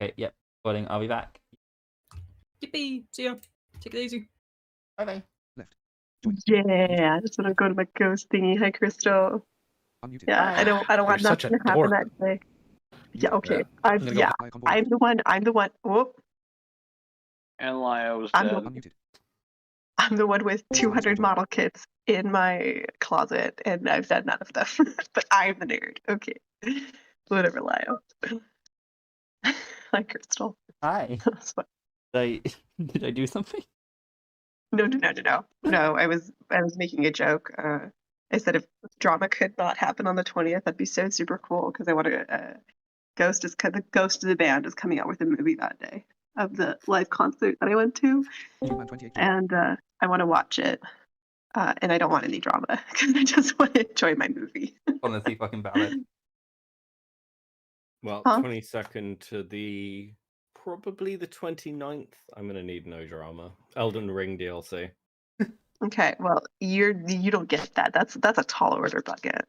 Okay, yep. Recording. I'll be back. Yippee! See ya. Take it easy. Bye-bye. Yeah, I just want to go to my ghost thingy. Hi, Crystal. Yeah, Bye. I don't want You're such nothing a to happen dork. that day. Yeah, okay. I'm gonna go. I'm the one. Whoop. And Lio's I'm dead. I'm the one with 200 model kits in my closet, and I've done none of them. But I'm the nerd. Okay. Whatever, Lio. Hi, Crystal. Hi. That's fine. Did I do something? No. No, I was making a joke. I said if drama could not happen on the 20th, that'd be so super cool because I want to. The Ghost of the Band is coming out with a movie that day of the live concert that I went to, and I want to watch it. And I don't want any drama because I just want to enjoy my movie. Honestly, fucking valid. Well, Huh? 22nd to probably the 29th. I'm gonna need no drama. Elden Ring DLC. Okay, well you don't get that. That's a tall order, Bucket.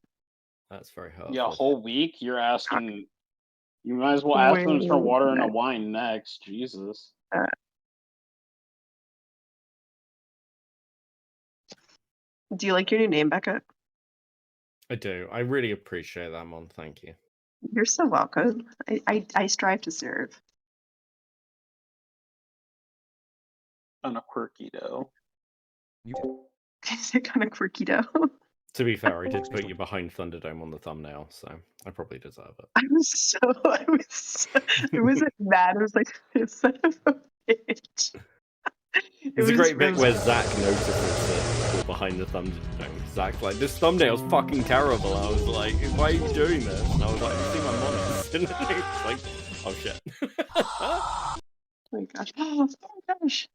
That's very hard. Yeah, a whole week? You're asking. You might as well ask them to start watering the wine next. Jesus. Do you like your new name, Becca? I do. I really appreciate that, Mon. Thank you. You're so welcome. I strive to serve. Kind of quirky though. Is it kind of quirky though? To be fair, I did put you behind Thunderdome on the thumbnail, so I probably deserve it. I was like mad. I was like, son of a bitch. There's a great bit where Zach notices that you're behind the Thunderdome. Zach's like, this thumbnail's fucking terrible. I was like, why are you doing this? And I was like, you see my monitors? And it's like, oh shit. Oh my gosh. Oh my gosh.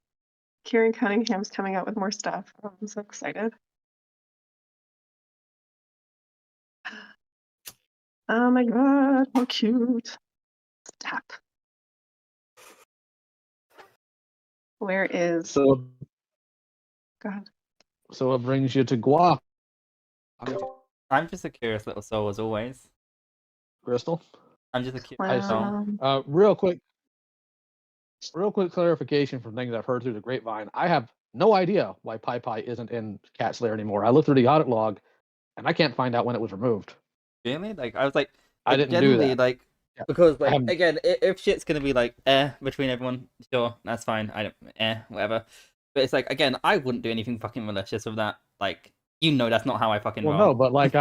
Kieran Cunningham's coming out with more stuff. I'm so excited. Oh my god, how cute. Stop. Where is So God? So what brings you to Guaq, I'm just a curious little soul as always. Crystal? I'm just a curious soul. Real quick clarification from things I've heard through the grapevine. I have no idea why Pi Pi isn't in Cat Slayer anymore. I looked through the audit log, and I can't find out when it was removed. Really? Like, I was like, I didn't do that. Like, yeah. Because, like, again, if shit's gonna be like, between everyone, sure, that's fine. I don't, whatever. But it's like, again, I wouldn't do anything fucking malicious with that. Like, you know, that's not how I fucking roll. No, but like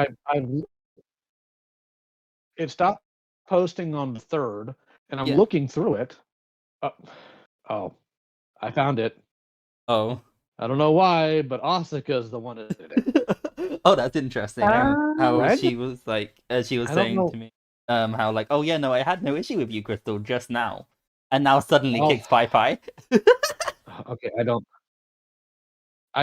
it stopped posting on the 3rd, and I'm looking through it. Oh, I found it. Oh. I don't know why, but Asuka's the one that did it. Oh, that's interesting. How she was like, as she was saying to me, how like, oh yeah, no, I had no issue with you, Crystal, just now, and now suddenly kicks Pi Pi. Okay, I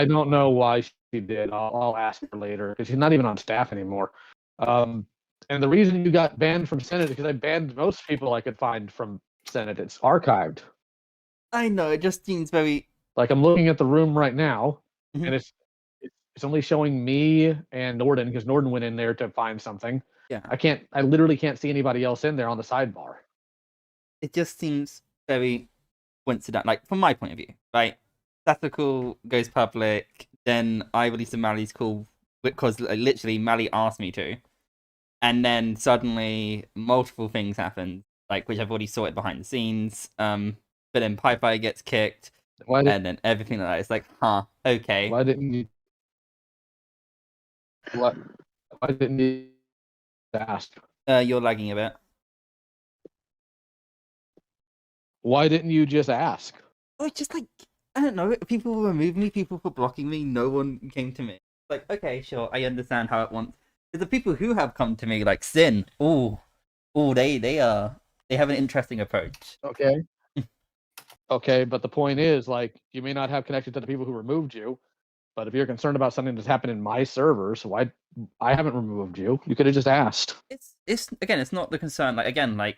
don't know why she did. I'll ask her later because she's not even on staff anymore. And the reason you got banned from Senate is because I banned most people I could find from Senate. It's archived. I know, it just seems very. Like I'm looking at the room right now, and it's only showing me and Norden because Norden went in there to find something. Yeah. I literally can't see anybody else in there on the sidebar. It just seems very coincidental, like from my point of view, right? Tactical goes public, then I release a Mali's call because literally Mali asked me to, and then suddenly multiple things happen, like which I've already sorted behind the scenes. But then Pi Pi gets kicked. And then everything like that. It's like, huh, okay. Why didn't you ask? You're lagging a bit. Why didn't you just ask? Oh, it's just like, I don't know. People removed me, people for blocking me. No one came to me. Like, okay, sure, I understand how it wants. But the people who have come to me, like Sin, they have an interesting approach. Okay. Okay, but the point is, like, you may not have connection to the people who removed you, but if you're concerned about something that's happened in my servers, why I haven't removed you? You could have just asked. It's again, it's not the concern. Like again, like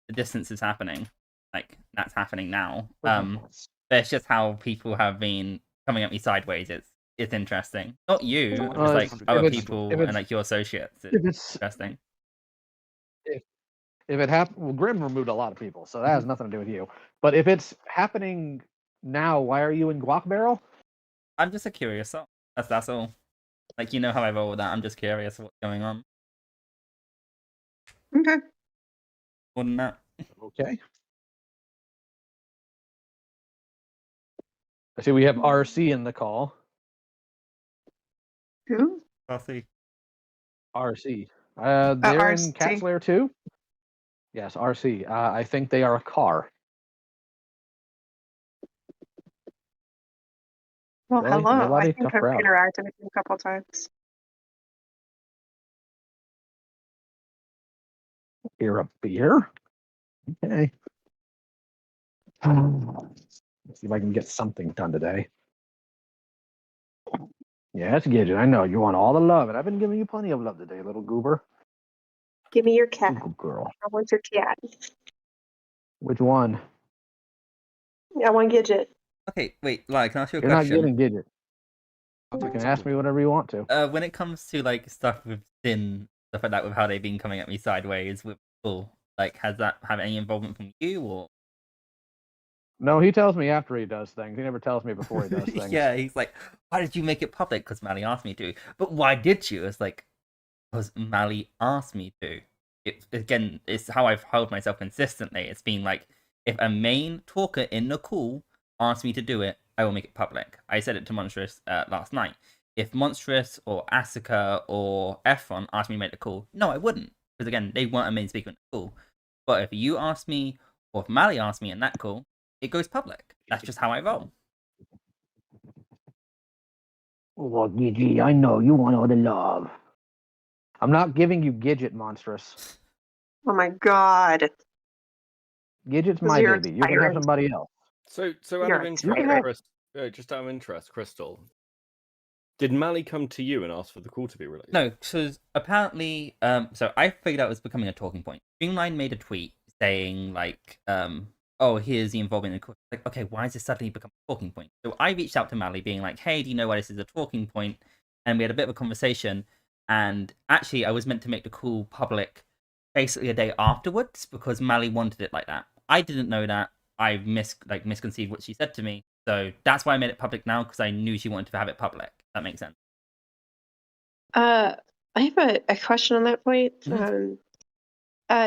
the distance is happening, like that's happening now. But it's just how people have been coming at me sideways. It's interesting. Not you, just like other people and like your associates. It's interesting. If it happened, well, Grim removed a lot of people, so that has nothing to do with you. But if it's happening now, why are you in Guaq Barrel? I'm just a curious soul. That's all. Like, you know how I roll with that. I'm just curious what's going on. Okay. More than that. Okay. I see we have RC in the call. Who? I'll see. RC. They're in RC. Cat Slayer 2? Yes, RC. I think they are a car. Well, Really? hello. Nobody? I think Tough I've crowd. interacted with you a couple times. You're a beer? Okay. Let's see if I can get something done today. Yes, Gidget, I know. You want all the love, and I've been giving you plenty of love today, little goober. Give me your cat. Good girl. I want your cat. Which one? I want Gidget. Okay, wait, like, can I ask you a You're not question? getting Gidget. You can ask me whatever you want to. When it comes to like stuff with Sin, stuff like that, with how they've been coming at me sideways with Bull, like, has that have any involvement from you or? No, he tells me after he does things. He never tells me before he does things. Yeah, he's like, why did you make it public? Because Mally asked me to. But why did you? It's like, because Mally asked me to. Again, it's how I've held myself consistently. It's been like, if a main talker in the call asks me to do it, I will make it public. I said it to Monstrous last night. If Monstrous or Asuka or Efron asked me to make the call, no, I wouldn't. Because again, they weren't a main speaker in the call. But if you ask me, or if Mally asked me in that call, it goes public. That's just how I roll. Well, Gidget, I know you want all the love. I'm not giving you Gidget, Monstrous. Oh my god. Gidget's my You're baby. You can have tyrant. somebody else. So out You're of a interest, tyrant. just out of interest, Crystal, did Mally come to you and ask for the call to be released? No, because apparently, so I figured out it was becoming a talking point. Streamline made a tweet saying like, oh, here's the involvement in the call. Like, okay, why has this suddenly become a talking point? So I reached out to Mally, being like, hey, do you know why this is a talking point? And we had a bit of a conversation. And actually, I was meant to make the call public basically a day afterwards because Mally wanted it like that. I didn't know that. I misconceived what she said to me. So that's why I made it public now, because I knew she wanted to have it public. That makes sense. I have a question on that point.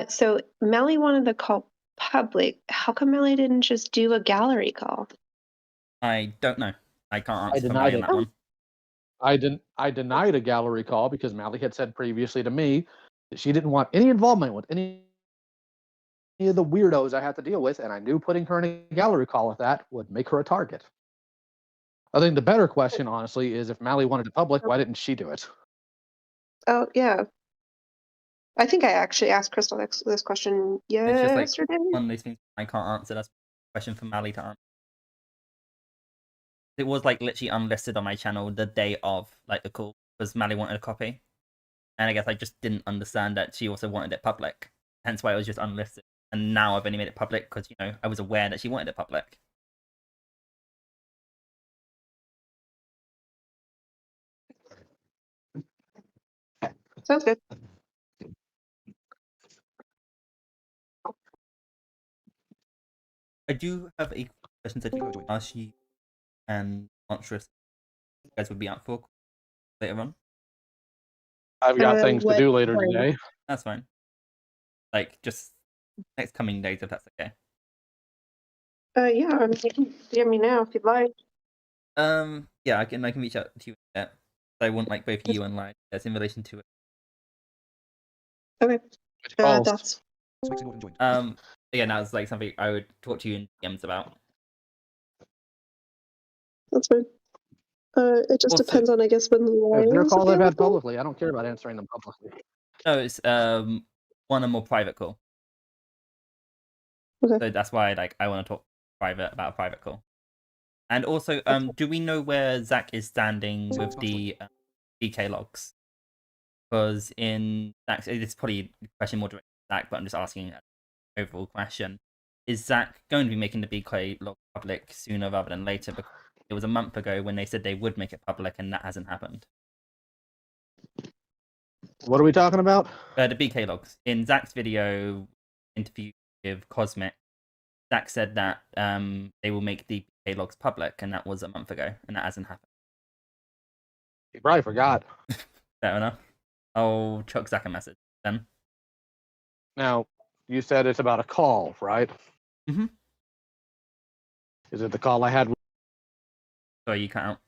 So Melly wanted the call public. How come Melly didn't just do a gallery call? I don't know. I can't answer for denied Mally on it. that one. I denied a gallery call because Mally had said previously to me that she didn't want any involvement with any of the weirdos I had to deal with, and I knew putting her in a gallery call with that would make her a target. I think the better question, honestly, is if Mally wanted it public, why didn't she do it? Oh, yeah. I think I actually asked Crystal this question It's just like yesterday. one of those things I can't answer. That's a question for Mally to answer. It was like literally unlisted on my channel the day of like the call because Mally wanted a copy, and I guess I just didn't understand that she also wanted it public. Hence why it was just unlisted. And now I've only made it public because I was aware that she wanted it public. Sounds good. I do have a question that you could ask you and Monstrous you guys would be out for later on. I've got things to what do later time? today. That's fine. Like just next coming days if that's okay. Yeah, I mean, you can DM me now if you'd like. Yeah, I can reach out to you. I want like both you and like in relation to it. Okay. Which calls? Thoughts? Yeah, now it's like something I would talk to you in DMs about. That's fine. It just Also- depends on, I guess, when the If they're line is calls I've had available. publicly, I don't care about answering them publicly. No, it's one or more private call. Okay. So that's why like I want to talk private about a private call. And also, do we know where Zach is standing with the DK logs? Because in Zach, it's probably a question more direct to Zach, but I'm just asking an overall question. Is Zach going to be making the BK log public sooner rather than later? Because it was a month ago when they said they would make it public, and that hasn't happened. What are we talking about? The BK logs in Zach's video interview with Cosmic, Zach said that they will make the PK logs public, and that was a month ago, and that hasn't happened. You probably forgot. Fair enough. I'll chuck Zach a message then. Now, you said it's about a call, right? Mhm. Is it the call I had with Sorry, you cut out.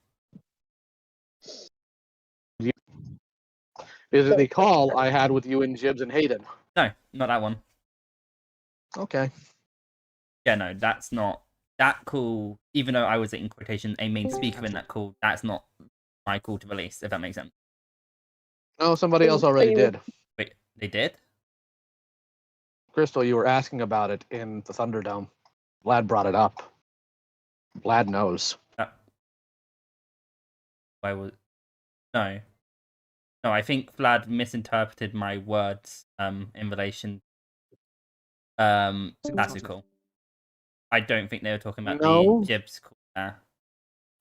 you? Is it the call I had with you and Jibs and Hayden? No, not that one. Okay. Yeah, no, that's not that call. Even though I was in quotation a main speaker in that call, that's not my call to release. If that makes sense. Oh, somebody else already did. Wait, they did? Crystal, you were asking about it in the Thunderdome. Vlad brought it up. Vlad knows. Why was no? No, I think Vlad misinterpreted my words in relation that's cool. I don't think they were talking about No. the Jibs call there.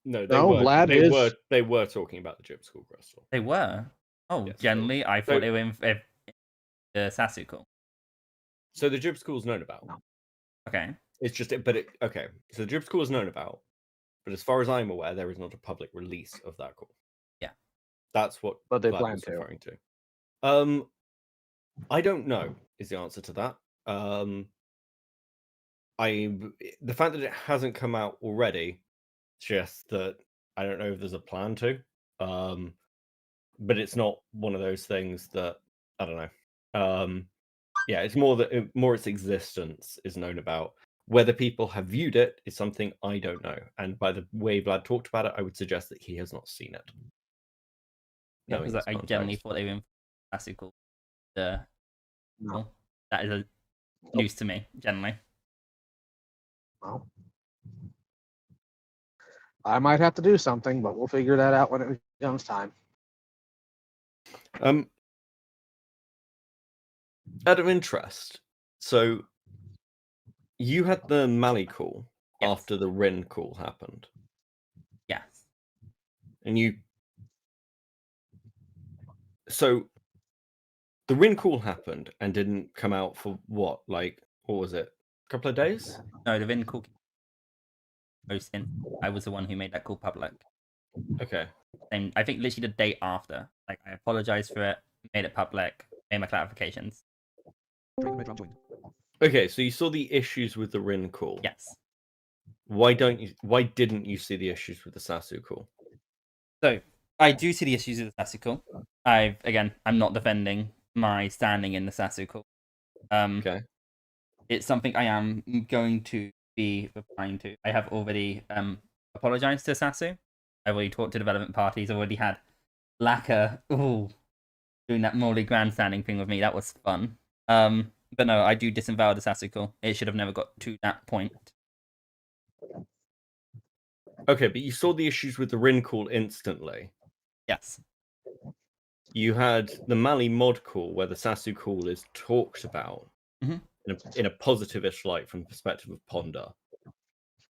No, No, Vlad is. They were talking about the Jibs call, Crystal. They were. Oh, Yes, generally, I thought So- they were in the Sasu call. So the Jibs call's known about. Okay. It's just, okay. So the Jibs call is known about, but as far as I'm aware, there is not a public release of that call. Yeah. That's what But they Vlad plan was to. referring to. I don't know is the answer to that. The fact that it hasn't come out already suggests that I don't know if there's a plan to. But it's not one of those things that I don't know. Yeah, it's more that its existence is known about. Whether people have viewed it is something I don't know. And by the way Vlad talked about it, I would suggest that he has not seen it. Yeah, Knowing because his I generally context. thought they were in Sasu call. The No. that is news to me, generally. Well, I might have to do something, but we'll figure that out when it comes time. Out of interest, so you had the Mali call Yes. after the Rin call happened, Yes. and so the Rin call happened and didn't come out for what was it? A couple of days? No, the Vin call posting. I was the one who made that call public. Okay. And I think literally the day after. Like, I apologized for it, made it public, made my clarifications. Okay, so you saw the issues with the Rin call. Yes. Why didn't you see the issues with the Sasu call? So I do see the issues with the Sasu call. I'm not defending my standing in the Sasu call. Okay. It's something I am going to be replying to. I have already apologized to Sasu. I've already talked to development parties. I've already had Lacquer doing that Morley grandstanding thing with me. That was fun. But no, I do disavow the Sasu call. It should have never got to that point. Okay, but you saw the issues with the Rin call instantly. Yes. You had the Mali mod call where the Sasu call is talked about in a positive-ish light from the perspective of Ponder,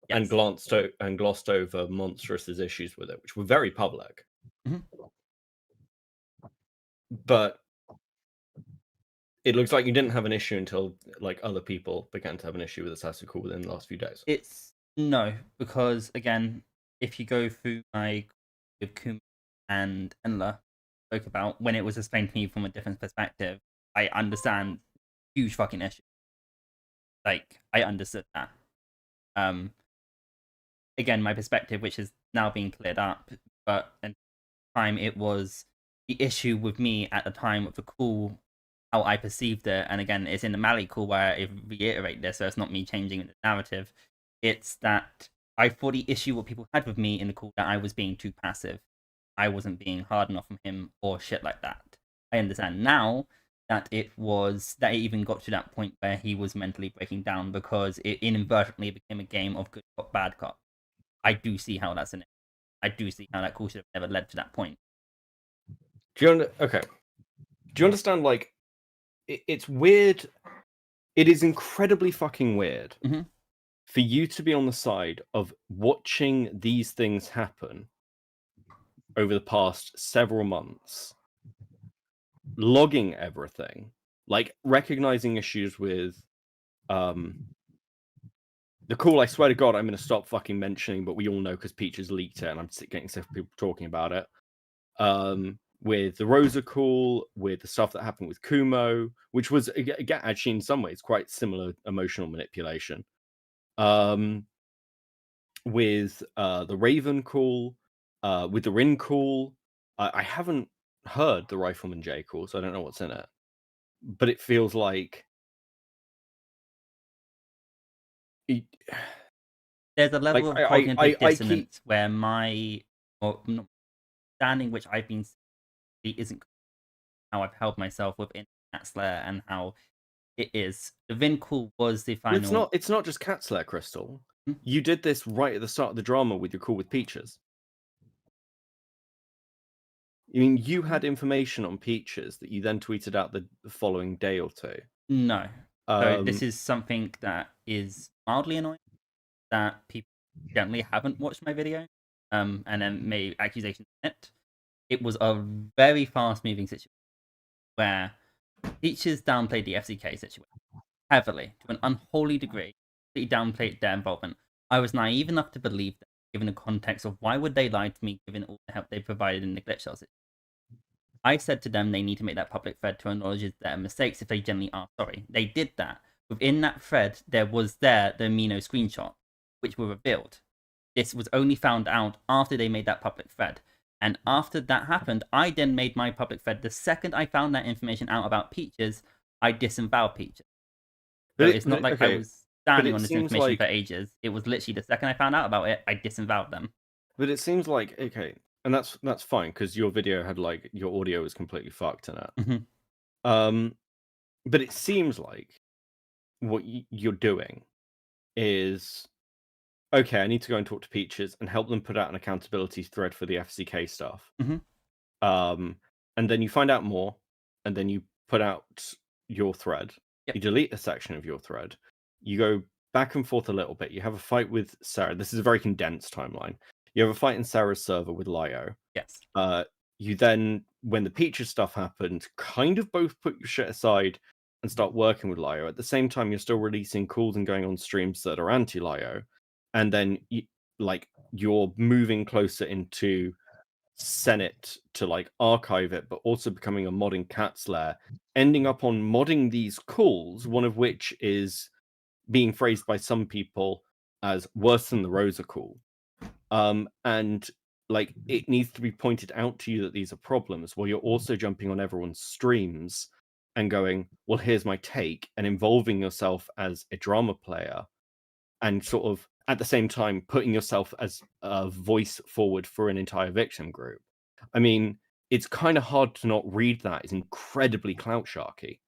Yes. and glossed over Monstrous's issues with it, which were very public. But it looks like you didn't have an issue until other people began to have an issue with the Sasu call within the last few days. No, because again, if you go through my with Kuma and Enla spoke about when it was explained to me from a different perspective, I understand huge fucking issue. Like, I understood that. Again, my perspective, which is now being cleared up, but at the time it was the issue with me at the time of the call, how I perceived it, and again, it's in the Mali call where I reiterate this, so it's not me changing the narrative. It's that I thought the issue what people had with me in the call that I was being too passive. I wasn't being hard enough on him or shit like that. I understand now that it even got to that point where he was mentally breaking down because it inadvertently became a game of good cop, bad cop. I do see how that's in it. I do see how that call should have never led to that point. Okay. Do you understand, it's weird. It is incredibly fucking weird for you to be on the side of watching these things happen over the past several months, logging everything, recognizing issues with the call, I swear to God, I'm going to stop fucking mentioning, but we all know because Peaches leaked it, and I'm getting sick of people talking about it. With the Rosa call, with the stuff that happened with Kumo, which was again actually in some ways quite similar emotional manipulation. With the Raven call, with the Rin call, I haven't heard the Rifleman J call, so I don't know what's in it. But it feels like there's a level like, of cognitive I dissonance where my understanding, which I've been isn't how I've held myself within Cat Slayer and how it is. The Vin call was the final. It's not just Cat Slayer, Crystal. Hmm? You did this right at the start of the drama with your call with Peaches. I mean, you had information on Peaches that you then tweeted out the following day or two. No. So this is something that is mildly annoying, that people generally haven't watched my video, and then made accusations on it. It was a very fast-moving situation where Peaches downplayed the FCK situation heavily to an unholy degree. They downplayed their involvement. I was naive enough to believe that, given the context of why would they lie to me, given all the help they provided in the glitch cells. I said to them they need to make that public thread to acknowledge their mistakes if they genuinely are sorry. They did that. Within that thread, there was the Amino screenshot, which were revealed. This was only found out after they made that public thread. And after that happened, I then made my public thread. The second I found that information out about Peaches, I disavowed Peaches. So it's not like I was standing on this information for ages. It was literally the second I found out about it, I disavowed them. But it seems like, okay, and that's fine, because your video had, like, your audio was completely fucked in it. Mm-hmm. But it seems like what you're doing is, okay, I need to go and talk to Peaches and help them put out an accountability thread for the FCK stuff. Mm-hmm. And then you find out more, and then you put out your thread. Yep. You delete a section of your thread. You go back and forth a little bit. You have a fight with Sarah. This is a very condensed timeline. You have a fight in Sarah's server with Lio. Yes. You then, when the Peaches stuff happened, kind of both put your shit aside and start working with Lio. At the same time, you're still releasing calls and going on streams that are anti-Lio. And then, you're moving closer into Senate to, like, archive it, but also becoming a modding Cat Slayer, ending up on modding these calls, one of which is being phrased by some people as worse than the Rosa call. And, like, it needs to be pointed out to you that these are problems, while you're also jumping on everyone's streams and going, well, here's my take, and involving yourself as a drama player, and sort of at the same time putting yourself as a voice forward for an entire victim group. I mean, it's kind of hard to not read that as incredibly clout sharky.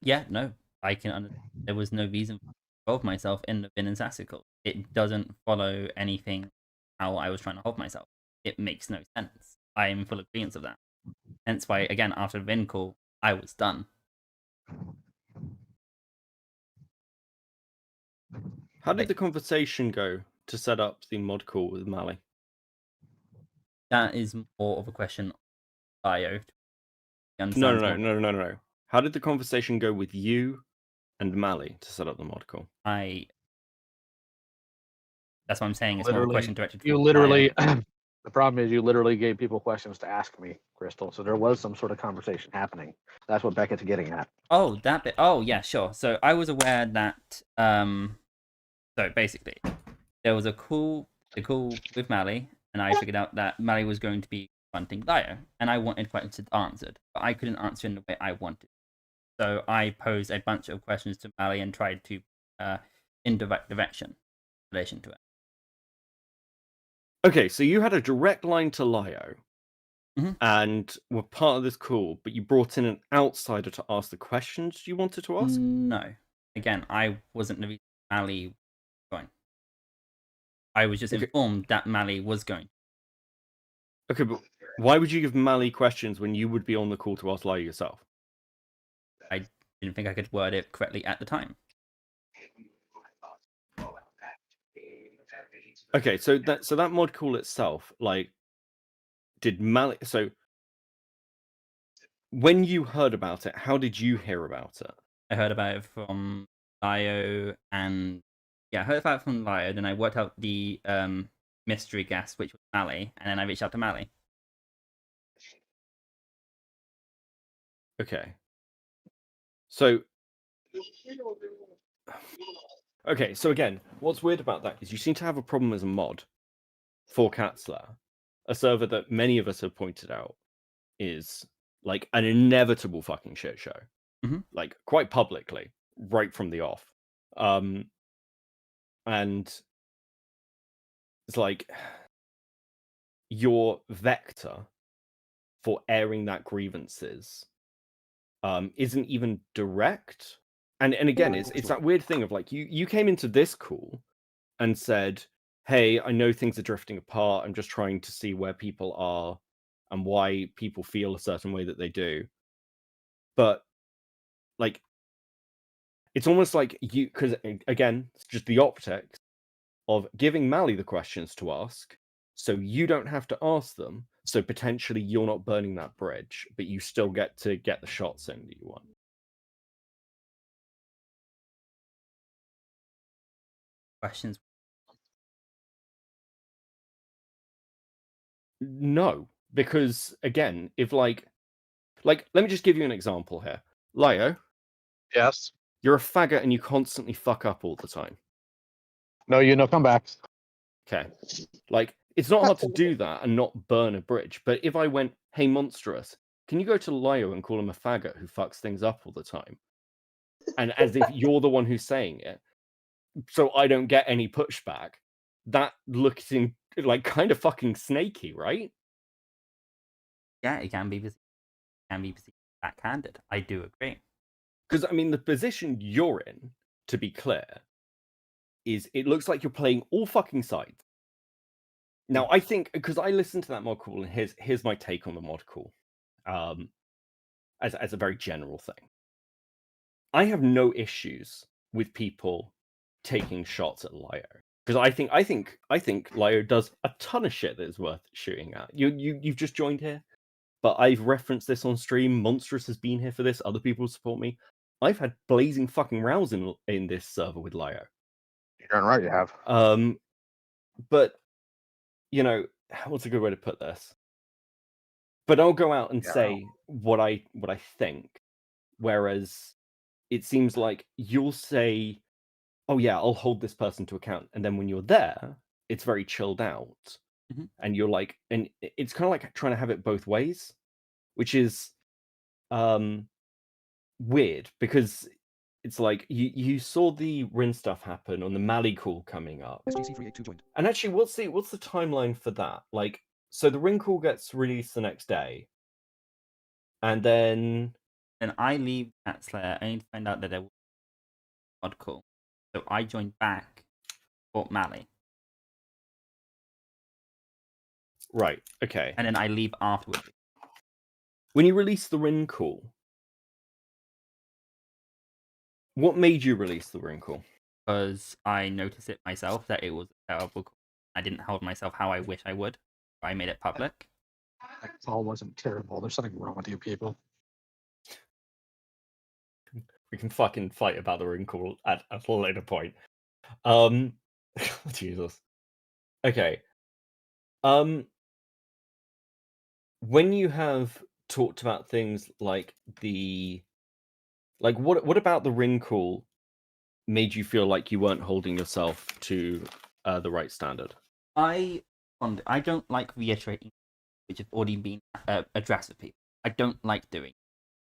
Yeah, no, I can understand. There was no reason to involve myself in the Vin and Sassy call. It doesn't follow anything how I was trying to hold myself. It makes no sense. I am full agreement of that. Hence why, again, after the Vin call, I was done. How did the conversation go to set up the mod call with Mali? That is more of a question of Lio. No. How did the conversation go with you and Mali to set up the mod call? That's what I'm saying. It's more of a question directed. You literally. The problem is you literally gave people questions to ask me, Crystal. So there was some sort of conversation happening. That's what Beckett's getting at. Oh, that bit. Oh, yeah, sure. So I was aware that. So basically, there was the call with Mali, and I figured out that Mali was going to be confronting Lio, and I wanted questions answered, but I couldn't answer in the way I wanted. So I posed a bunch of questions to Mali and tried to indirect direction in relation to it. Okay, so you had a direct line to Lio, Mm-hmm. and were part of this call, but you brought in an outsider to ask the questions you wanted to ask? No. Again, I wasn't the reason Mali going. I was just informed that Mali was going. Okay, but why would you give Mali questions when you would be on the call to ask Lio yourself? I didn't think I could word it correctly at the time. Okay, so that mod call itself, like, did Mali... So, when you heard about it, how did you hear about it? I heard about it from Lio, and I heard that from Lio. Then I worked out the mystery guest, which was Mally, and then I reached out to Mally. Okay. So. Okay, so again, what's weird about that is you seem to have a problem as a mod for Catslayer, a server that many of us have pointed out is like an inevitable fucking shit show, like quite publicly, right from the off. And it's like your vector for airing that grievances isn't even direct. And again, it's that weird thing of like you came into this call and said, hey, I know things are drifting apart. I'm just trying to see where people are and why people feel a certain way that they do. But like, it's almost like you, because again, it's just the optics of giving Mally the questions to ask, so you don't have to ask them. So potentially you're not burning that bridge, but you still get to get the shots in that you want. Questions? No, because again, if like, let me just give you an example here. Lio, Yes. you're a faggot and you constantly fuck up all the time. No, come back. Okay. Like, it's not hard to do that and not burn a bridge. But if I went, hey, Monstrous, can you go to Lio and call him a faggot who fucks things up all the time? And as if you're the one who's saying it, so I don't get any pushback, that looks in, like kind of fucking snaky, right? Yeah, it can be perceived backhanded. I do agree. Because, I mean, the position you're in, to be clear, is it looks like you're playing all fucking sides. Now, I think, because I listened to that mod call, and here's my take on the mod call, as a very general thing. I have no issues with people taking shots at Lio, because I think Lio does a ton of shit that is worth shooting at. You've just joined here, but I've referenced this on stream. Monstrous has been here for this. Other people support me. I've had blazing fucking rows in this server with Lio. You're darn right you have. But you know, what's a good way to put this? But I'll go out and say what I think, whereas it seems like you'll say, "Oh yeah, I'll hold this person to account," and then when you're there, it's very chilled out, and you're like, and it's kind of like trying to have it both ways, which is weird because it's like you saw the Rin stuff happen on the Mali call coming up. And actually, what's the timeline for that? Like, so the Rin call gets released the next day, and then I leave Catslayer only to find out that there was a mod call. So I joined back Fort Mally. Right, okay. And then I leave afterwards. When you release the Rin call, what made you release the Rin call? Because I noticed it myself that it was a terrible call. I didn't hold myself how I wish I would. I made it public. That call wasn't terrible. There's something wrong with you people. We can fucking fight about the Rin call at a later point. Jesus. Okay. When you have talked about things like what about the Rin call made you feel like you weren't holding yourself to the right standard? I don't like reiterating which have already been addressed with people. I don't like doing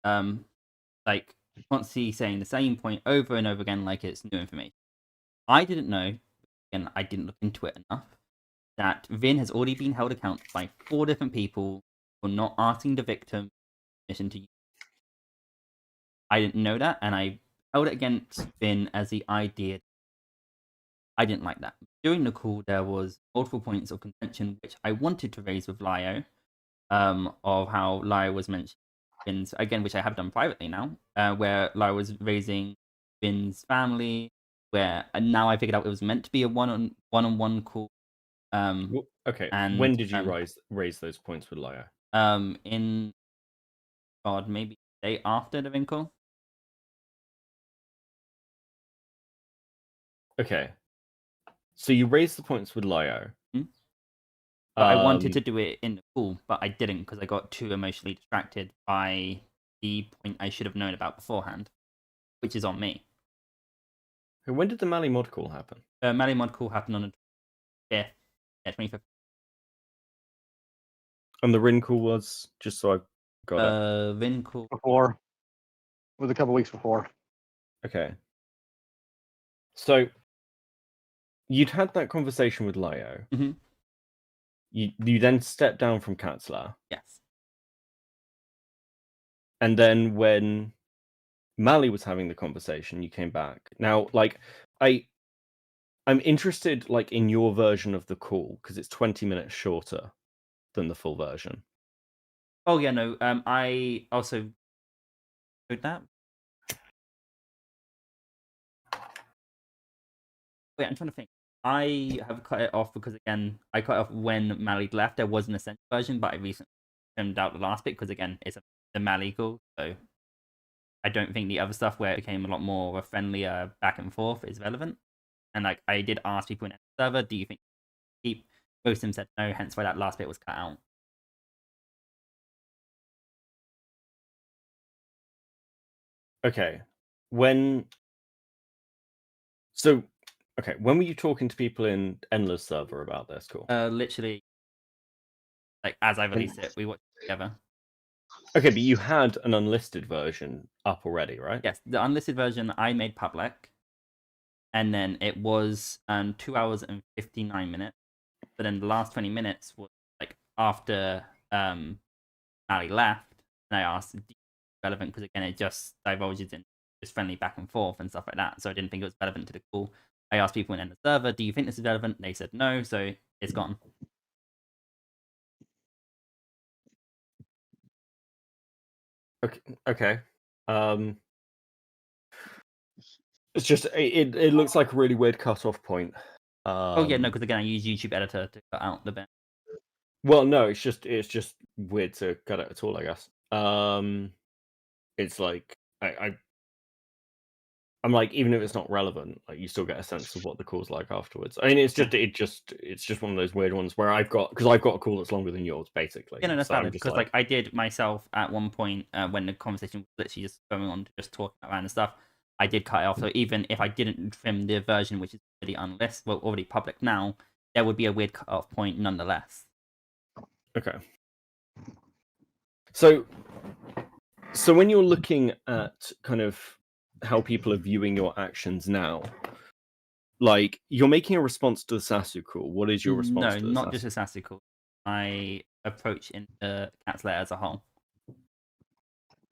like constantly saying the same point over and over again like it's new information. I didn't know, and I didn't look into it enough, that Vin has already been held accountable by 4 different people for not asking the victim permission to use. I didn't know that, and I held it against Vin as the idea. I didn't like that. During the call, there was multiple points of contention which I wanted to raise with Lio, of how Lio was mentioning Vin's, again, which I have done privately now, where Lio was raising Vin's family, where and now I figured out it was meant to be a one-on-one call. Okay, and when did you raise those points with Lio? In maybe the day after the Vin call. Okay. So you raised the points with Lio. But I wanted to do it in the call, but I didn't because I got too emotionally distracted by the point I should have known about beforehand, which is on me. When did the Mali mod call happen? Mali mod call happened on the 5th, 25th. And the Rin call was, just so I got it. Vin call. Before. It was a couple weeks before. Okay. So you'd had that conversation with Lio. Mhm. You then stepped down from Katzler. Yes. And then when Mali was having the conversation, you came back. Now, like, I'm interested, like, in your version of the call because it's 20 minutes shorter than the full version. Oh yeah, no. I also heard that. Wait, I'm trying to think. I have cut it off because again, I cut it off when Mali left. There was an essential version, but I recently trimmed out the last bit because again, it's the Mali call, so I don't think the other stuff where it became a lot more of a friendlier back and forth is relevant. And like I did ask people in the server, do you think keep? Most of them said no, hence why that last bit was cut out. Okay. When were you talking to people in Endless server about this call? Literally, like as I released it, we watched it together. Okay, but you had an unlisted version up already, right? Yes, the unlisted version I made public, and then it was 2 hours and 59 minutes. But then the last 20 minutes was like after Ali left, and I asked, "Do you think it's relevant?" Because again, it just divulges in just friendly back and forth and stuff like that. So I didn't think it was relevant to the call. I asked people in the server, "Do you think this is relevant?" They said no, so it's gone. Okay. It's just it looks like a really weird cutoff point. Oh yeah, no, because again, I use YouTube Editor to cut out the bit. Well, no, it's just weird to cut it at all, I guess. It's like I'm like, even if it's not relevant, like you still get a sense of what the call's like afterwards. I mean, it's just one of those weird ones where I've got a call that's longer than yours, basically. Yeah, no, that's So I'm valid just because like I did myself at one point when the conversation was literally just going on to just talk around and stuff. I did cut it off. So even if I didn't trim the version which is already unlist, well, already public now, there would be a weird cut-off point nonetheless. Okay. So when you're looking at kind of how people are viewing your actions now, like you're making a response to the Sasu call. What is your response to the not Sasu? just a Sasu call. My approach in the Cat's Lair as a whole.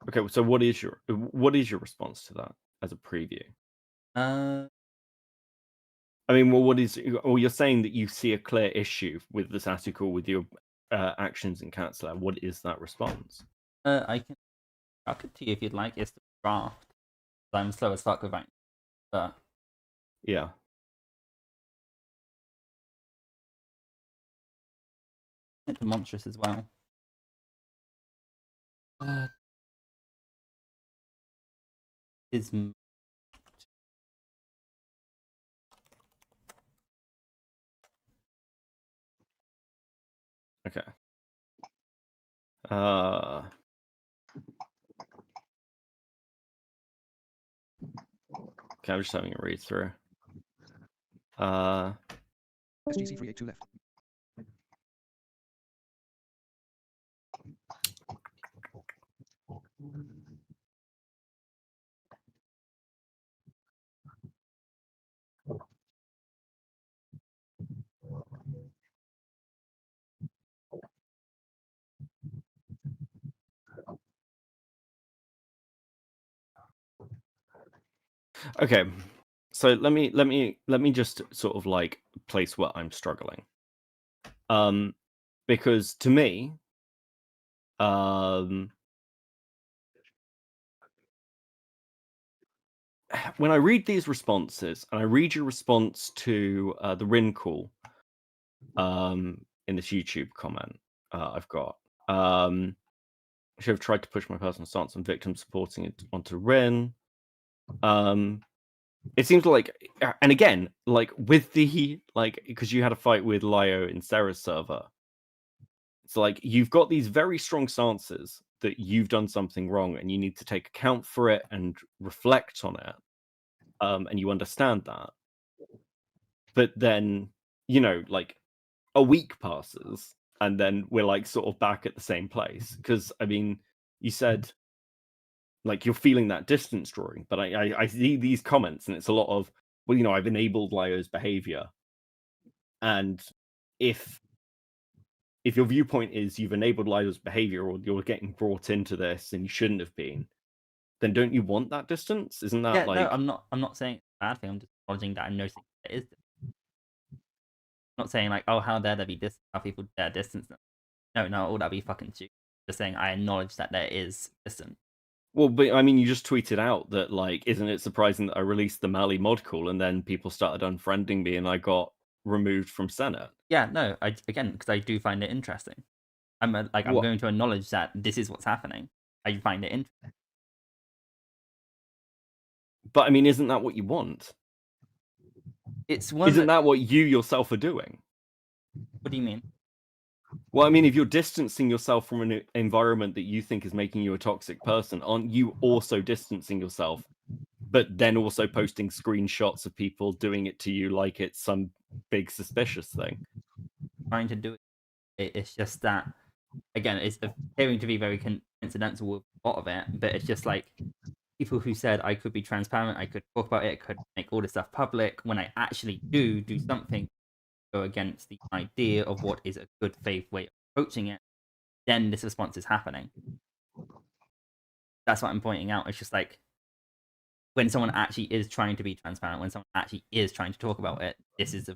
Okay, so what is your response to that as a preview? I mean, well, you're saying that you see a clear issue with the Sasu call with your actions in Cat's Lair. What is that response? I can chuck it to you if you'd like. It's the draft. I'm slow as fuck with that. But yeah. It's monstrous as well. Is Okay. Okay, I'm just having a read through. SGC 382 left. Okay, so let me just sort of like place where I'm struggling. Because to me, when I read these responses and I read your response to the Rin call, in this YouTube comment I've got, I should have tried to push my personal stance on victim supporting it onto Rin. it seems like, and again, like with the because you had a fight with Lio in Sarah's server. It's like you've got these very strong stances that you've done something wrong, and you need to take account for it and reflect on it, and you understand that. But then, like a week passes, and then we're like sort of back at the same place. Because I mean, you said like you're feeling that distance drawing, but I see these comments, and it's a lot of, well, I've enabled Lio's behavior, and if your viewpoint is you've enabled Lio's behavior, or you're getting brought into this and you shouldn't have been, then don't you want that distance? Isn't that No, I'm not saying it's a bad thing. I'm just acknowledging that I'm noticing there is. I'm not saying like, oh, how dare there be distance? How people dare distance them? No, all that be fucking stupid. Just saying I acknowledge that there is distance. Well, but I mean, you just tweeted out that, like, isn't it surprising that I released the Mali mod call and then people started unfriending me and I got removed from Senate? Yeah, no, because I do find it interesting. I'm going to acknowledge that this is what's happening. I find it interesting. But I mean, isn't that what you want? Isn't that what you yourself are doing? What do you mean? Well, I mean, if you're distancing yourself from an environment that you think is making you a toxic person, aren't you also distancing yourself, but then also posting screenshots of people doing it to you like it's some big suspicious thing? Trying to do it. It's just that, again, it's appearing to be very coincidental with a lot of it, but it's just like people who said I could be transparent, I could talk about it, I could make all this stuff public. When I actually do something go against the idea of what is a good faith way of approaching it, then this response is happening. That's what I'm pointing out. It's just like when someone actually is trying to be transparent, when someone actually is trying to talk about it, this is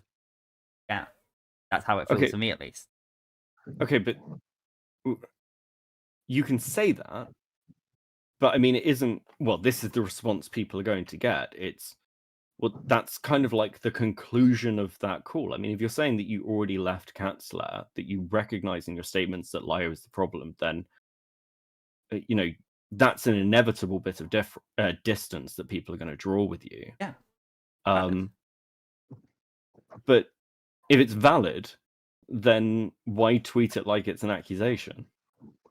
that's how it feels to me, at least. Okay, but you can say that, but I mean, it isn't. Well, this is the response people are going to get. That's kind of like the conclusion of that call. I mean, if you're saying that you already left Catslayer, that you recognize in your statements that Lio is the problem, then that's an inevitable bit of distance that people are going to draw with you. Yeah. But if it's valid, then why tweet it like it's an accusation?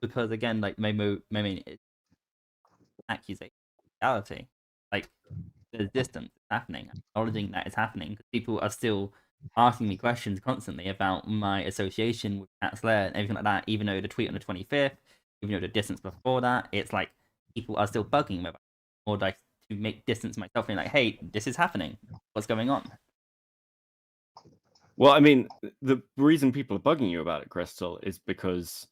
Because again, like maybe it's accusation, reality. Like there's distance happening, acknowledging that it's happening, because people are still asking me questions constantly about my association with Catslayer and everything like that, even though the tweet on the 25th, even though the distance before that, it's like people are still bugging me about it, or like to make distance myself and like, hey, this is happening. What's going on? Well, I mean, the reason people are bugging you about it, Crystal, is because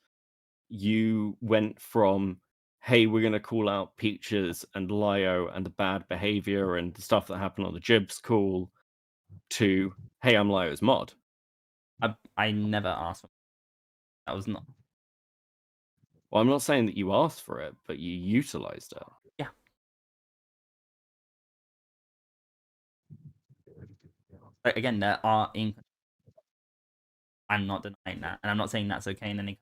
you went from, hey, we're going to call out Peaches and Lio and the bad behavior and the stuff that happened on the Jibs call, to, hey, I'm Lio's mod. I never asked for it. That was not. Well, I'm not saying that you asked for it, but you utilized it. Yeah. But again, there are I'm not denying that, and I'm not saying that's okay in any.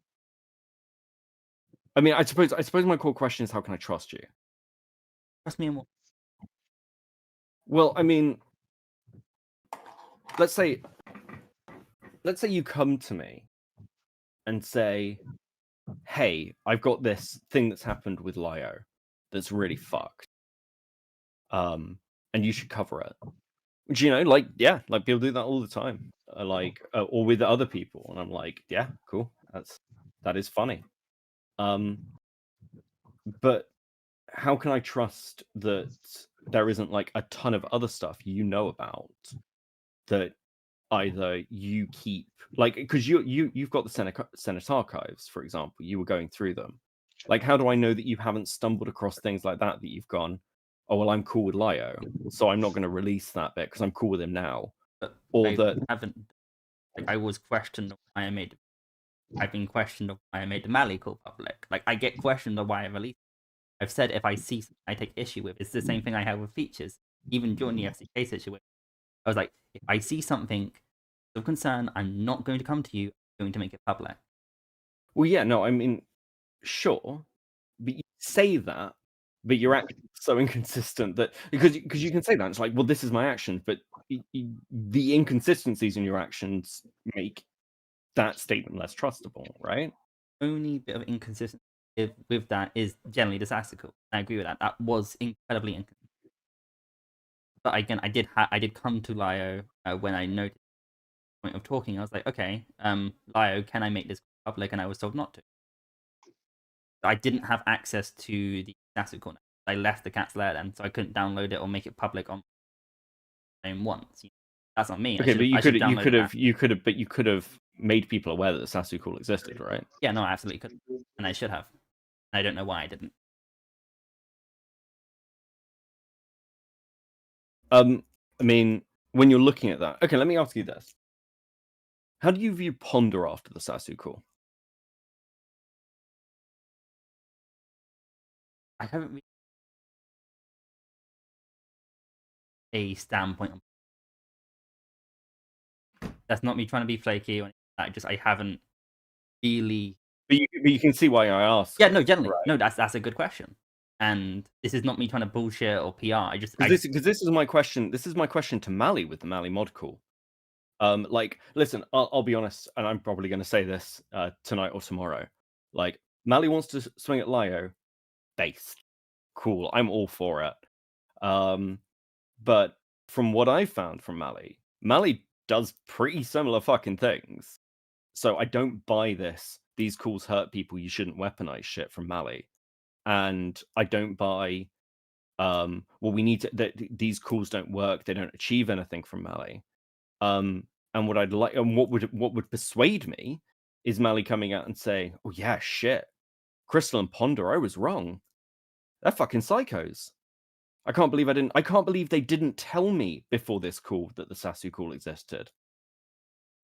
I mean, I suppose my core question is, how can I trust you? Trust me in what? Well, I mean, let's say you come to me and say, hey, I've got this thing that's happened with Lio that's really fucked. And you should cover it. Which, like people do that all the time. Or with other people. And I'm like, yeah, cool. That is funny. But how can I trust that there isn't like a ton of other stuff you know about that either you keep, like, because you've got the Senate archives, for example, you were going through them. Like, how do I know that you haven't stumbled across things like that you've gone, oh, well, I'm cool with Lio, so I'm not going to release that bit because I'm cool with him now? Or that haven't. Like, I was questioned why I made. I've been questioned of why I made the Mali call public. Like, I get questioned of why I released. I've said if I see something I take issue with, it's the same thing I have with features. Even during the FCK situation, I was like, if I see something of concern, I'm not going to come to you. I'm going to make it public. Well, yeah, no, I mean, sure, but you say that, but you're actually so inconsistent that because you can say that it's like, well, this is my action, but the inconsistencies in your actions make that statement less trustable, right? Only bit of inconsistency with that is generally the sassy-cool. I agree with that. That was incredibly inconsistent. But again, I did come to Lio when I noticed the point of talking. I was like, okay, Lio, can I make this public? And I was told not to. I didn't have access to the sassy-cool. I left the cat's lair then, so I couldn't download it or make it public on my own once. That's not me. Okay, but you could have made people aware that the sassy-cool existed, right? Yeah, no, I absolutely could, and I should have. I don't know why I didn't. I mean, when you're looking at that, okay, let me ask you this: how do you view Ponder after the sassy-cool? I haven't really a standpoint on. That's not me trying to be flaky or anything like that. I haven't really. But you can see why I asked. Yeah, no, generally, right? no. That's a good question, and this is not me trying to bullshit or PR. Because this is my question. This is my question to Mali with the Mali mod call. Like, listen, I'll be honest, and I'm probably going to say this tonight or tomorrow. Like, Mali wants to swing at Lio, based. Cool, I'm all for it. But from what I found from Mali does pretty similar fucking things. So I don't buy this. These calls hurt people. You shouldn't weaponize shit from Mali. And I don't buy. Well, we need to. These calls don't work. They don't achieve anything from Mali. And what I'd like, and what would persuade me, is Mali coming out and saying, "Oh yeah, shit, Crystal and Ponder, I was wrong. They're fucking psychos. I can't believe they didn't tell me before this call that the Sasu call existed."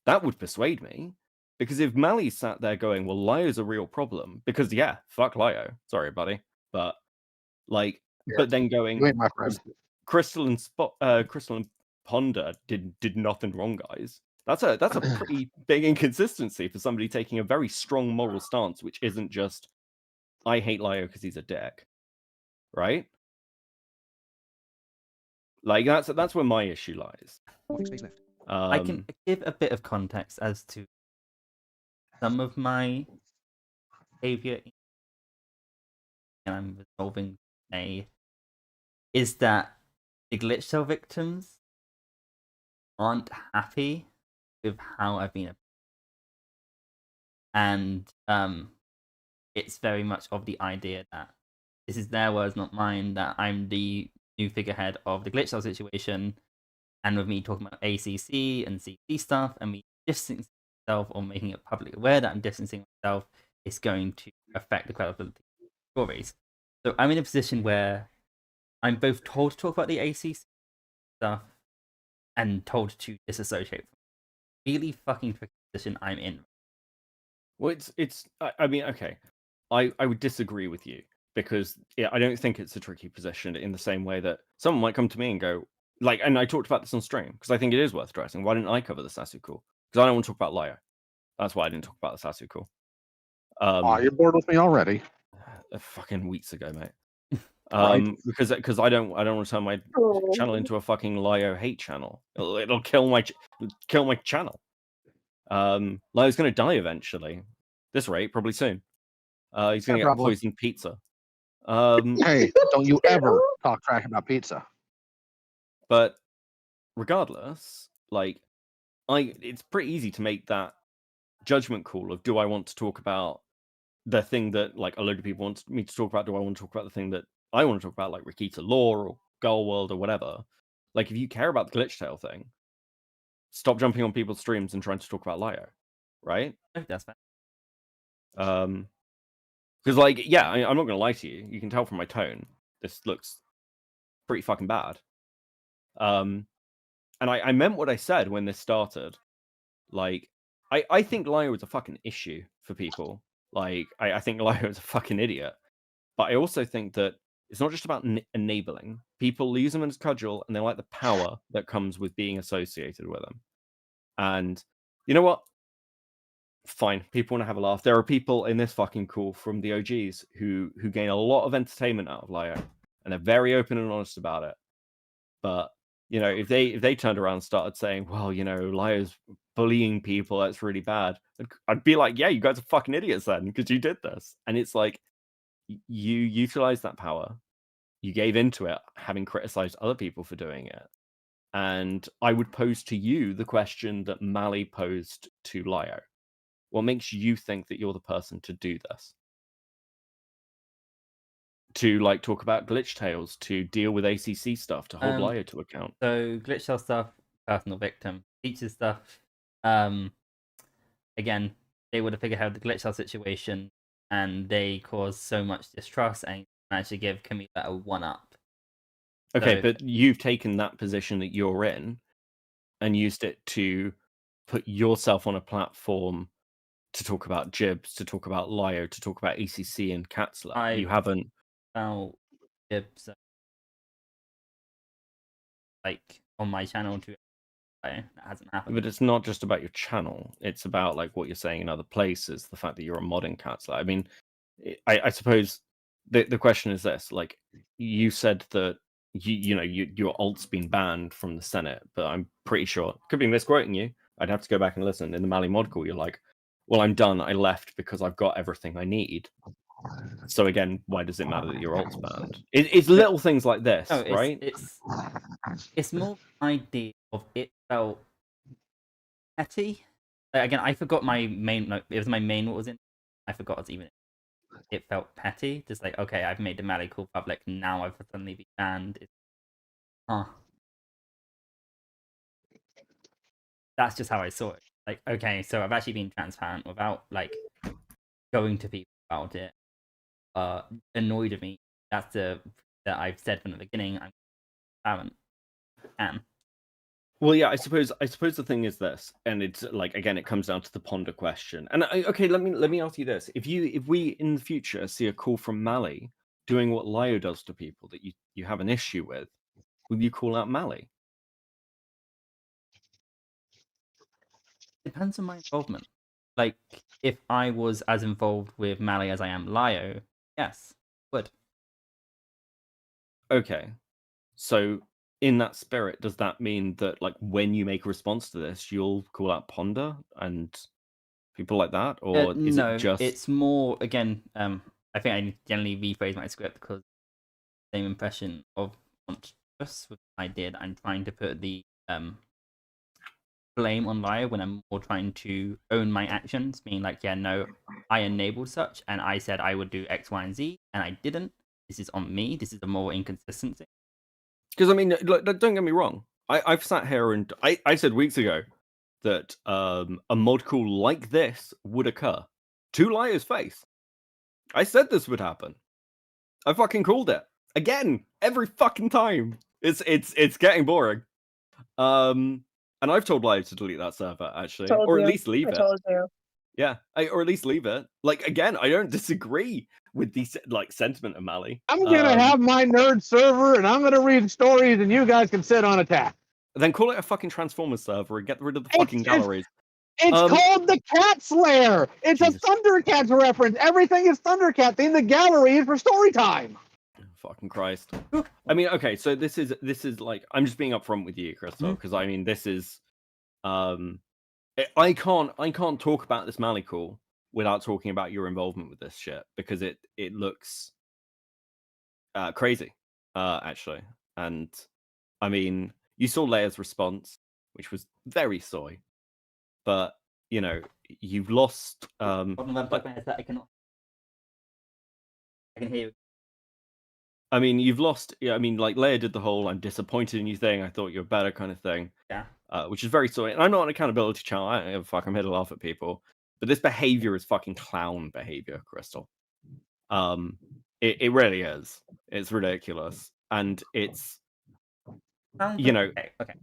That would persuade me, because if Mali sat there going, "Well, Lio's a real problem," because yeah, fuck Lio, sorry, buddy, but like, Yeah, but then going, you ain't my friend. Crystal and Ponder did nothing wrong, guys. That's a pretty big inconsistency for somebody taking a very strong moral stance, which isn't just I hate Lio because he's a dick, right? Like that's where my issue lies. 6 days left. I can give a bit of context as to some of my behavior. And I'm resolving is that the glitch cell victims aren't happy with how I've been, and it's very much of the idea that this is their words, not mine, that I'm the new figurehead of the glitch cell situation, and with me talking about ACC and CC stuff, and me distancing myself or making it publicly aware that I'm distancing myself, is going to affect the credibility of stories. So I'm in a position where I'm both told to talk about the ACC stuff and told to disassociate from it. Really fucking tricky position I'm in. Well, it's. I mean, okay, I would disagree with you, because yeah, I don't think it's a tricky position in the same way that someone might come to me and go, like, and I talked about this on stream because I think it is worth addressing. Why didn't I cover the Sasu call? Because I don't want to talk about Lio. That's why I didn't talk about the Sasu call. You're bored with me already. Fucking weeks ago, mate. Right. Because I don't want to turn my channel into a fucking Lio hate channel. It'll kill my channel. Lio's gonna die eventually. This rate, probably soon. He's gonna get poisoned pizza. Hey, don't you ever talk trash about pizza. But regardless, like, it's pretty easy to make that judgment call of, do I want to talk about the thing that like a load of people want me to talk about? Do I want to talk about the thing that I want to talk about, like Rikita Lore or Gull World or whatever? Like, if you care about the glitch tail thing, stop jumping on people's streams and trying to talk about Lio, right? That's fair. Because, like, yeah, I'm not gonna lie to you. You can tell from my tone, this looks pretty fucking bad. And I meant what I said when this started. Like, I think Lio is a fucking issue for people. Like, I think Lio is a fucking idiot. But I also think that it's not just about enabling. People use them as cudgel, and they like the power that comes with being associated with them. And you know what? fine. People want to have a laugh. There are people in this fucking call from the OGs who gain a lot of entertainment out of Lio, and they're very open and honest about it. But you know, if they turned around and started saying, well, you know, Lio's bullying people, that's really bad, I'd be like, yeah, you guys are fucking idiots then, because you did this. And it's like, you utilized that power, you gave into it, having criticized other people for doing it. And I would pose to you the question that Mally posed to Lio. What makes you think that you're the person to do this? To like talk about glitch tales, to deal with ACC stuff, to hold Lio to account. So glitch tail stuff, personal victim. Teacher stuff, again, they would have figured out the glitch tail situation, and they caused so much distrust and managed to give Camila a 1-up. Okay, So- but you've taken that position that you're in and used it to put yourself on a platform to talk about Jibs, to talk about Lio, to talk about ACC and Katzler. You haven't. About Jibs, like on my channel to that hasn't happened. But it's not just about your channel. It's about like what you're saying in other places. The fact that you're a modding Katzler. I mean, I suppose the question is this: like, you said that your alt's been banned from the Senate, but I'm pretty sure, could be misquoting you. I'd have to go back and listen. In the Mally mod call, you're like, well, I'm done. I left because I've got everything I need. So again, why does it matter that your alt's banned? It's little things like this, right? It's more idea of it felt petty. Again, I forgot my main. No, it was my main. What was in? I forgot it's even. It felt petty. Just like, okay, I've made the Mally call public. Now I've suddenly been banned. That's just how I saw it. Like, okay, so I've actually been transparent without like going to people about it. Annoyed at me. That's that I've said from the beginning. I haven't. Well, yeah, I suppose the thing is this, and it's like, again, it comes down to the ponder question. And okay, let me ask you this: if we in the future see a call from Mally doing what Lio does to people that you have an issue with, will you call out Mally? Depends on my involvement. Like, if I was as involved with Mally as I am Lio, yes, would. Okay, so in that spirit, does that mean that like when you make a response to this, you'll call out Ponder and people like that, or is no, it just? It's more again. I think I generally rephrase my script because same impression of conscious with I did. I'm trying to put the blame on Lio when I'm more trying to own my actions, being like, yeah, no, I enabled such, and I said I would do X, Y, and Z, and I didn't. This is on me. This is a more inconsistency. Because I mean, don't get me wrong. I've sat here and I said weeks ago that a mod call like this would occur. To Lio's face. I said this would happen. I fucking called it. Again, every fucking time. It's getting boring. And I've told Lio to delete that server, actually. Or at least leave it. Told you. Yeah, or at least leave it. Like, again, I don't disagree with the like sentiment of Mally. I'm gonna have my nerd server, and I'm gonna read stories, and you guys can sit on attack. Then call it a fucking Transformers server and get rid of the fucking galleries. It's called the Cat Slayer. It's Jesus. a Thundercats reference. Everything is Thundercat themed. The gallery is for story time. Fucking Christ. I mean, okay, so this is like, I'm just being upfront with you, Crystal, because I mean, this is I can't talk about this Mally call without talking about your involvement with this shit, because it looks crazy, actually. And I mean, you saw Leia's response, which was very soy, but you know, you've lost I can hear you. I mean, you've lost. Yeah, I mean, like Leia did the whole "I'm disappointed in you" thing. I thought you were better kind of thing. Yeah. Which is very soy. And I'm not an accountability channel. I don't give a fuck. I'm here to laugh at people. But this behavior is fucking clown behavior, Crystal. It really is. It's ridiculous, and it's you know. Okay.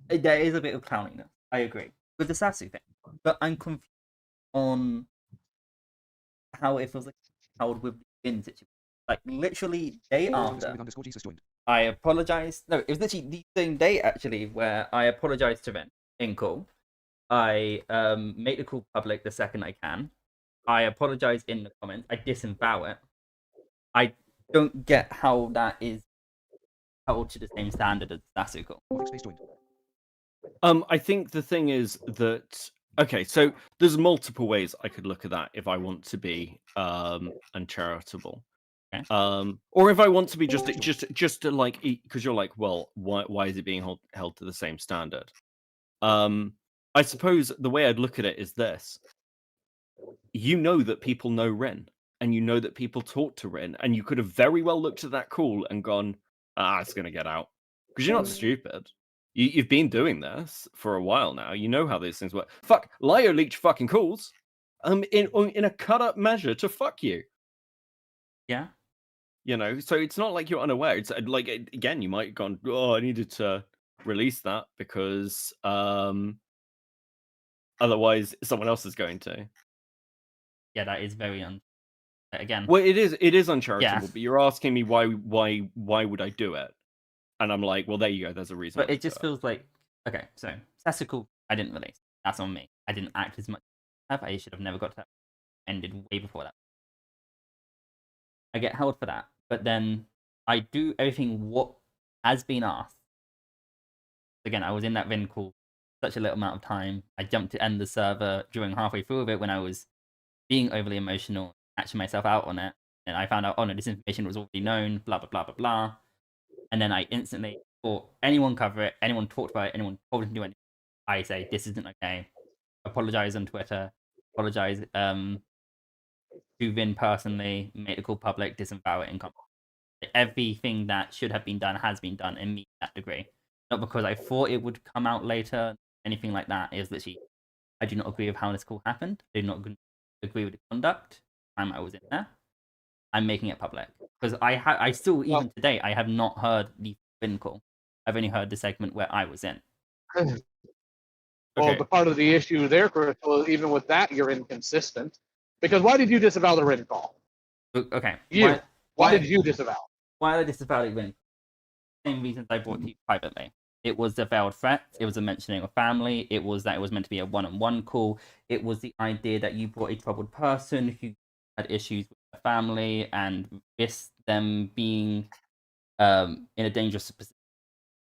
There is a bit of clowniness. I agree with the Sasu thing, but I'm confused on how it feels like Howard with the win situation. Like literally day after, Underscore Jesus joined. I apologized. No, it was literally the same day actually where I apologized to Ren in call. I make the call public the second I can. I apologize in the comments. I disavow it. I don't get how that is held to the same standard as Sasuke. Space joined. I think the thing is that okay, so there's multiple ways I could look at that if I want to be uncharitable. Okay. Or if I want to be just to like, because you're like, well, why is it being held to the same standard? I suppose the way I'd look at it is this: you know that people know Rin, and you know that people talk to Rin, and you could have very well looked at that call and gone, it's gonna get out, because you're not stupid. You've been doing this for a while now. You know how these things work. Fuck, Lio leaked fucking calls, in a cut up measure to fuck you. Yeah. You know, so it's not like you're unaware. It's like, again, you might have gone, oh, I needed to release that because otherwise someone else is going to. Yeah, that is very again. Well, it is uncharitable, Yeah. but you're asking me why would I do it? And I'm like, well, there you go. There's a reason. But it just feels like, okay, so Sasuke, I didn't release. That's on me. I didn't act as much as I should have never got to that. Ended way before that. I get held for that, but then I do everything what has been asked. Again, I was in that Vin call such a little amount of time. I jumped to end the server during halfway through of it when I was being overly emotional, catching myself out on it, and I found out, oh no, this information was already known, blah blah blah blah blah. And then I instantly thought, anyone cover it, anyone talked about it, anyone told him to do anything, I say, this isn't okay. Apologize on Twitter, apologize to Vin personally, make the call public, disavow it in comment. Everything that should have been done has been done in me to that degree. Not because I thought it would come out later, anything like that. It was literally, I do not agree with how this call happened. I do not agree with the conduct. The time I was in there. I'm making it public. Because I still, even today, I have not heard the Vin call. I've only heard the segment where I was in. Well, the part of the issue there, Crystal, is even with that, you're inconsistent. Because why did you disavow the written call? Okay. Why did you disavow? Why did I disavow the Vin? Same reasons I brought to you privately. It was the veiled threat. It was a mentioning of family. It was that it was meant to be a one-on-one call. It was the idea that you brought a troubled person who had issues with their family and risked them being in a dangerous position.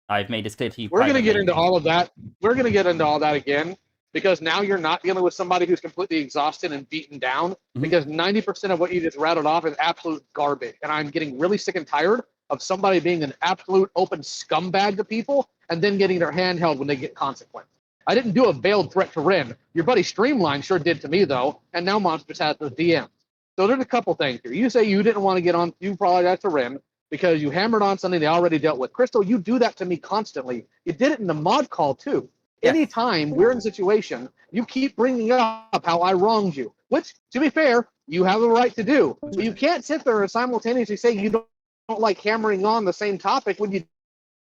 I've made this clear to you. We're going to get into all of that. We're going to get into all that again because now you're not dealing with somebody who's completely exhausted and beaten down because 90% of what you just rattled off is absolute garbage. And I'm getting really sick and tired of somebody being an absolute open scumbag to people and then getting their hand held when they get consequence. I didn't do a veiled threat to Rin. Your buddy Streamline sure did to me, though, and now Monsters has those DMs. So there's a couple things here. You say you didn't want to get on, you apologized to Rin because you hammered on something they already dealt with. Crystal, you do that to me constantly. You did it in the mod call, too. Yes. Anytime we're in a situation, you keep bringing up how I wronged you, which, to be fair, you have a right to do. But you can't sit there and simultaneously say you don't like hammering on the same topic when you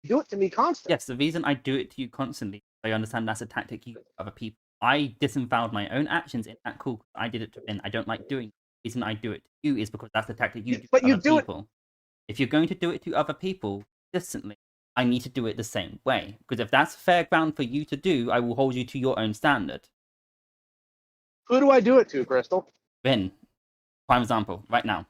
do it to me constantly. Yes, the reason I do it to you constantly, I understand that's a tactic you use for other people. I disavowed my own actions in that call. I did it to Vin. I don't like doing it. The reason I do it to you is because that's the tactic you do but to you other do people. If you're going to do it to other people consistently, I need to do it the same way. Because if that's fair ground for you to do, I will hold you to your own standard. Who do I do it to, Crystal? Vin, prime example, right now.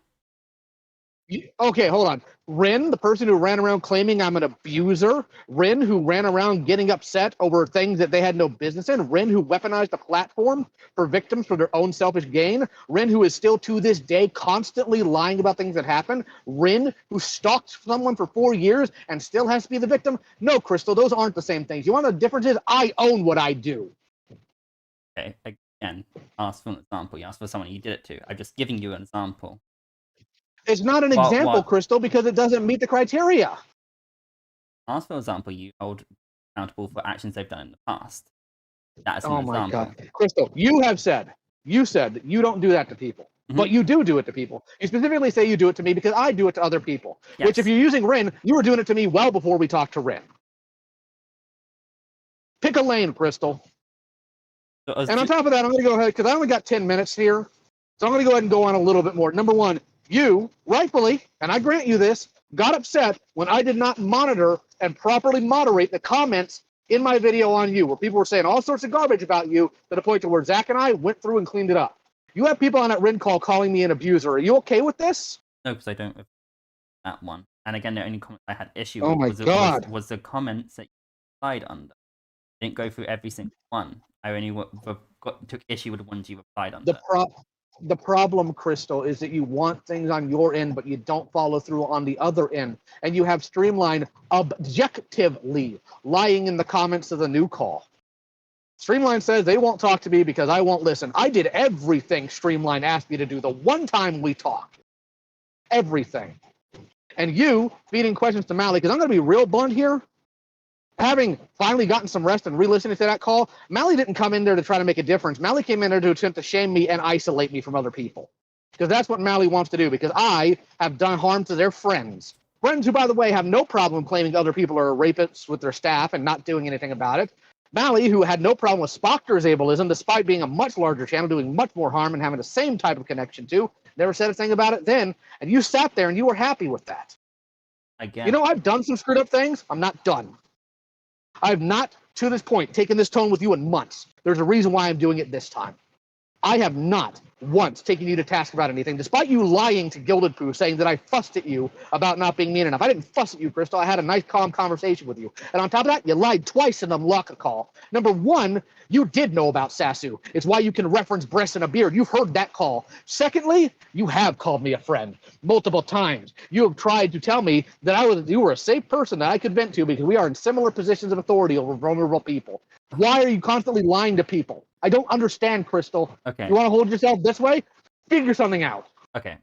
Okay, hold on. Rin, the person who ran around claiming I'm an abuser. Rin, who ran around getting upset over things that they had no business in. Rin, who weaponized the platform for victims for their own selfish gain. Rin, who is still to this day constantly lying about things that happened. Rin, who stalked someone for 4 years and still has to be the victim. No, Crystal, those aren't the same things. You want the difference is I own what I do. Okay, again, ask for an example. You asked for someone you did it to. I'm just giving you an example. It's not an example, Crystal, because it doesn't meet the criteria. Ask for an example you hold accountable for actions they've done in the past. That's an example. My God. Crystal, you said that you don't do that to people, but you do it to people. You specifically say you do it to me because I do it to other people, which if you're using Rin, you were doing it to me well before we talked to Rin. Pick a lane, Crystal. So and on top of that, I'm going to go ahead, because I only got 10 minutes here, so I'm going to go ahead and go on a little bit more. Number one, you, rightfully, and I grant you this, got upset when I did not monitor and properly moderate the comments in my video on you, where people were saying all sorts of garbage about you, to the point to where Zach and I went through and cleaned it up. You have people on that Rin call calling me an abuser. Are you okay with this? No, because I don't have that one. And again, the only comment I had issue Oh with my God. was the comments that you replied under. I didn't go through every single one. I only took issue with the ones you replied under. The problem, Crystal, is that you want things on your end, but you don't follow through on the other end. And you have Streamline objectively lying in the comments of the new call. Streamline says they won't talk to me because I won't listen. I did everything Streamline asked me to do the one time we talked. Everything. And you feeding questions to Mally, because I'm going to be real blunt here. Having finally gotten some rest and re-listening to that call, Mally didn't come in there to try to make a difference. Mally came in there to attempt to shame me and isolate me from other people. Because that's what Mally wants to do, because I have done harm to their friends. Friends who, by the way, have no problem claiming other people are rapists with their staff and not doing anything about it. Mally, who had no problem with Spoctor's ableism, despite being a much larger channel, doing much more harm and having the same type of connection too, never said a thing about it then, and you sat there and you were happy with that. Again, You know, I've done some screwed up things. I'm not done. I've not, to this point, taken this tone with you in months. There's a reason why I'm doing it this time. I have not once taken you to task about anything, despite you lying to Gilded Poo, saying that I fussed at you about not being mean enough. I didn't fuss at you, Crystal. I had a nice, calm conversation with you. And on top of that, you lied twice in the Mlaka call. Number one, you did know about Sasu. It's why you can reference breasts and a beard. You've heard that call. Secondly, you have called me a friend multiple times. You have tried to tell me that you were a safe person that I could vent to because we are in similar positions of authority over vulnerable people. Why are you constantly lying to people? I don't understand, Crystal. okay. You want to hold yourself this way? Figure something out. Okay.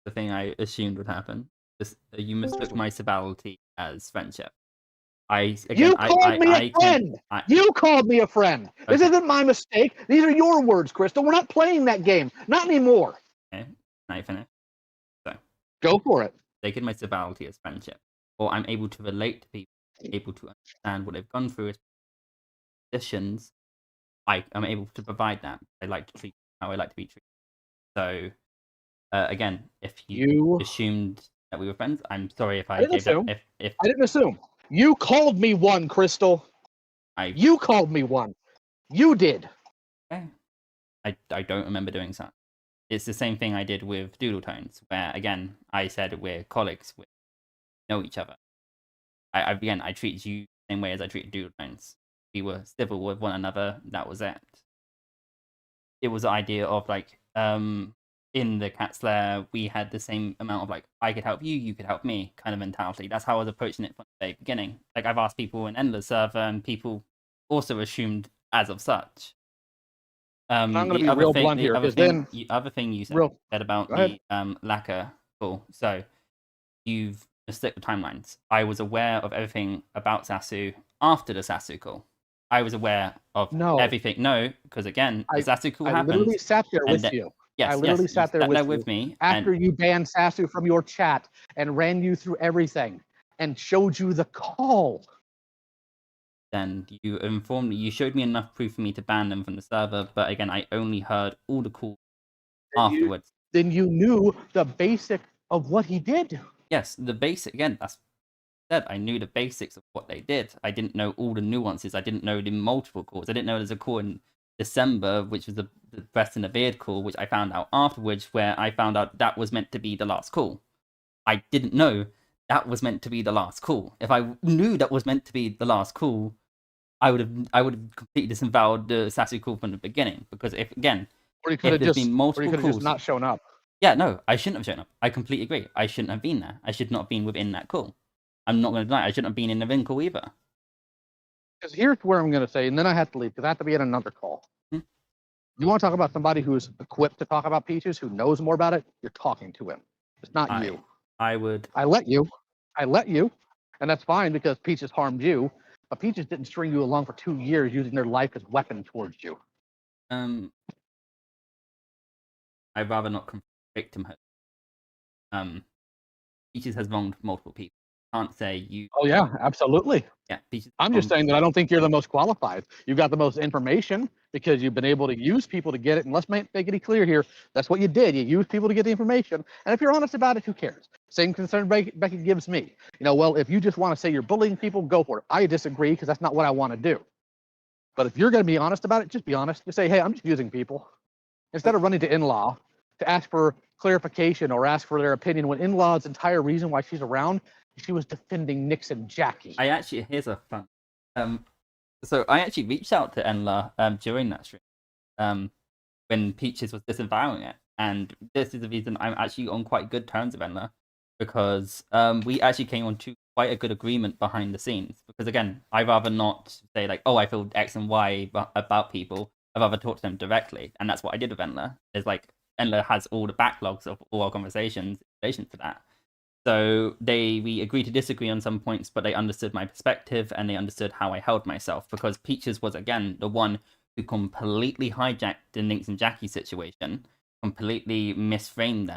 The thing I assumed would happen is you mistook my civility as friendship. You called me a friend. You called me a friend. This isn't my mistake. These are your words, Crystal. We're not playing that game. Not anymore. Okay. Now you finish. So go for it. Taking my civility as friendship, or I'm able to relate to people, able to understand what they've gone through as conditions. I'm able to provide that. I like to treat how I like to be treated. So, again, if you assumed that we were friends, I'm sorry if I gave that. If I didn't assume. You called me one, Crystal. You called me one. You did. Okay. I don't remember doing so. It's the same thing I did with Doodle Tones, where again I said we're colleagues, we know each other. I treated you the same way as I treated Doodle Tones. We were civil with one another. That was it. It was the idea of like, in the Cat Slayer, we had the same amount of like, I could help you, you could help me kind of mentality. That's how I was approaching it from the very beginning. Like I've asked people in Endless server, and people also assumed as of such. I'm going to be real blunt here. The other thing you said about the lacquer. Cool. So you've mistook the timelines. I was aware of everything about Sasu after the Sasu call. I was aware of everything. No, because again, the Sasu call happened. I literally sat there with you. Yes, I literally sat there with me after you banned Sasu from your chat and ran you through everything and showed you the call. Then you informed me. You showed me enough proof for me to ban them from the server. But again, I only heard all the calls afterwards. Then you knew the basic of what he did. Yes, the basic. Again, that's said. I knew the basics of what they did. I didn't know all the nuances. I didn't know the multiple calls. I didn't know there's a call in December, which was the breast and the beard call, which I found out afterwards, where I found out that was meant to be the last call. I didn't know that was meant to be the last call. If I knew that was meant to be the last call, I would have completely disavowed the Sasu call from the beginning. Because if been multiple calls, just not shown up. Yeah, no, I shouldn't have shown up. I completely agree. I shouldn't have been there. I should not have been within that call. I'm not going to deny I shouldn't have been in the Vin call either. Because here's where I'm going to say, and then I have to leave because I have to be at another call. You want to talk about somebody who's equipped to talk about Peaches, who knows more about it? You're talking to him. It's not you. I would. I let you, and that's fine because Peaches harmed you. But Peaches didn't string you along for 2 years using their life as weapon towards you. I'd rather not victimhood. Peaches has wronged multiple people. Can't say you. Oh yeah, absolutely. Yeah, Peaches. I'm just saying that I don't think you're the most qualified. You've got the most information because you've been able to use people to get it. And let's make it clear here. That's what you did. You used people to get the information. And if you're honest about it, who cares? Same concern Beckett gives me. Well, if you just want to say you're bullying people, go for it. I disagree because that's not what I want to do. But if you're going to be honest about it, just be honest. Just say, hey, I'm just using people. Instead of running to in-law to ask for clarification or ask for their opinion, when in-law's entire reason why she's around, she was defending Nix and Jackie. Here's a fun. So I actually reached out to Enla during that stream, when Peaches was disavowing it, and this is the reason I'm actually on quite good terms with Enla, because we actually came on to quite a good agreement behind the scenes. Because again, I'd rather not say like, oh, I feel X and Y about people. I'd rather talk to them directly, and that's what I did with Enla. Is like Enla has all the backlogs of all our conversations in relation to that. So we agreed to disagree on some points, but they understood my perspective and they understood how I held myself. Because Peaches was again the one who completely hijacked the Nix and Jackie situation, completely misframed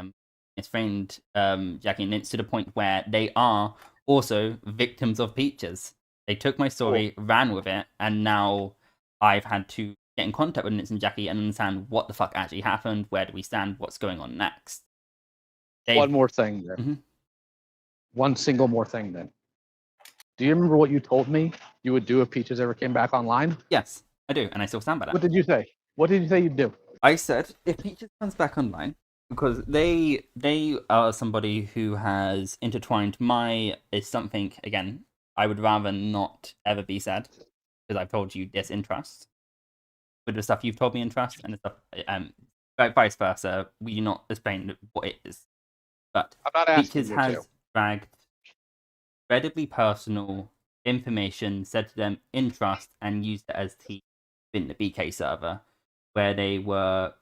Jackie and Nix to the point where they are also victims of Peaches. They took my story, ran with it, and now I've had to get in contact with Nix and Jackie and understand what the fuck actually happened, where do we stand, what's going on next. One more thing then. Mm-hmm. One single more thing then. Do you remember what you told me you would do if Peaches ever came back online? Yes, I do, and I still stand by that. What did you say? What did you say you'd do? I said if Peaches comes back online, because they are somebody who has intertwined is something, again, I would rather not ever be said, because I've told you disinterest. With the stuff you've told me in trust, and the stuff, vice versa, we do not explain what it is. But I'm not asking Peaches you has to. dragged incredibly personal information, said to them in trust, and used it as tea in the BK server, where they were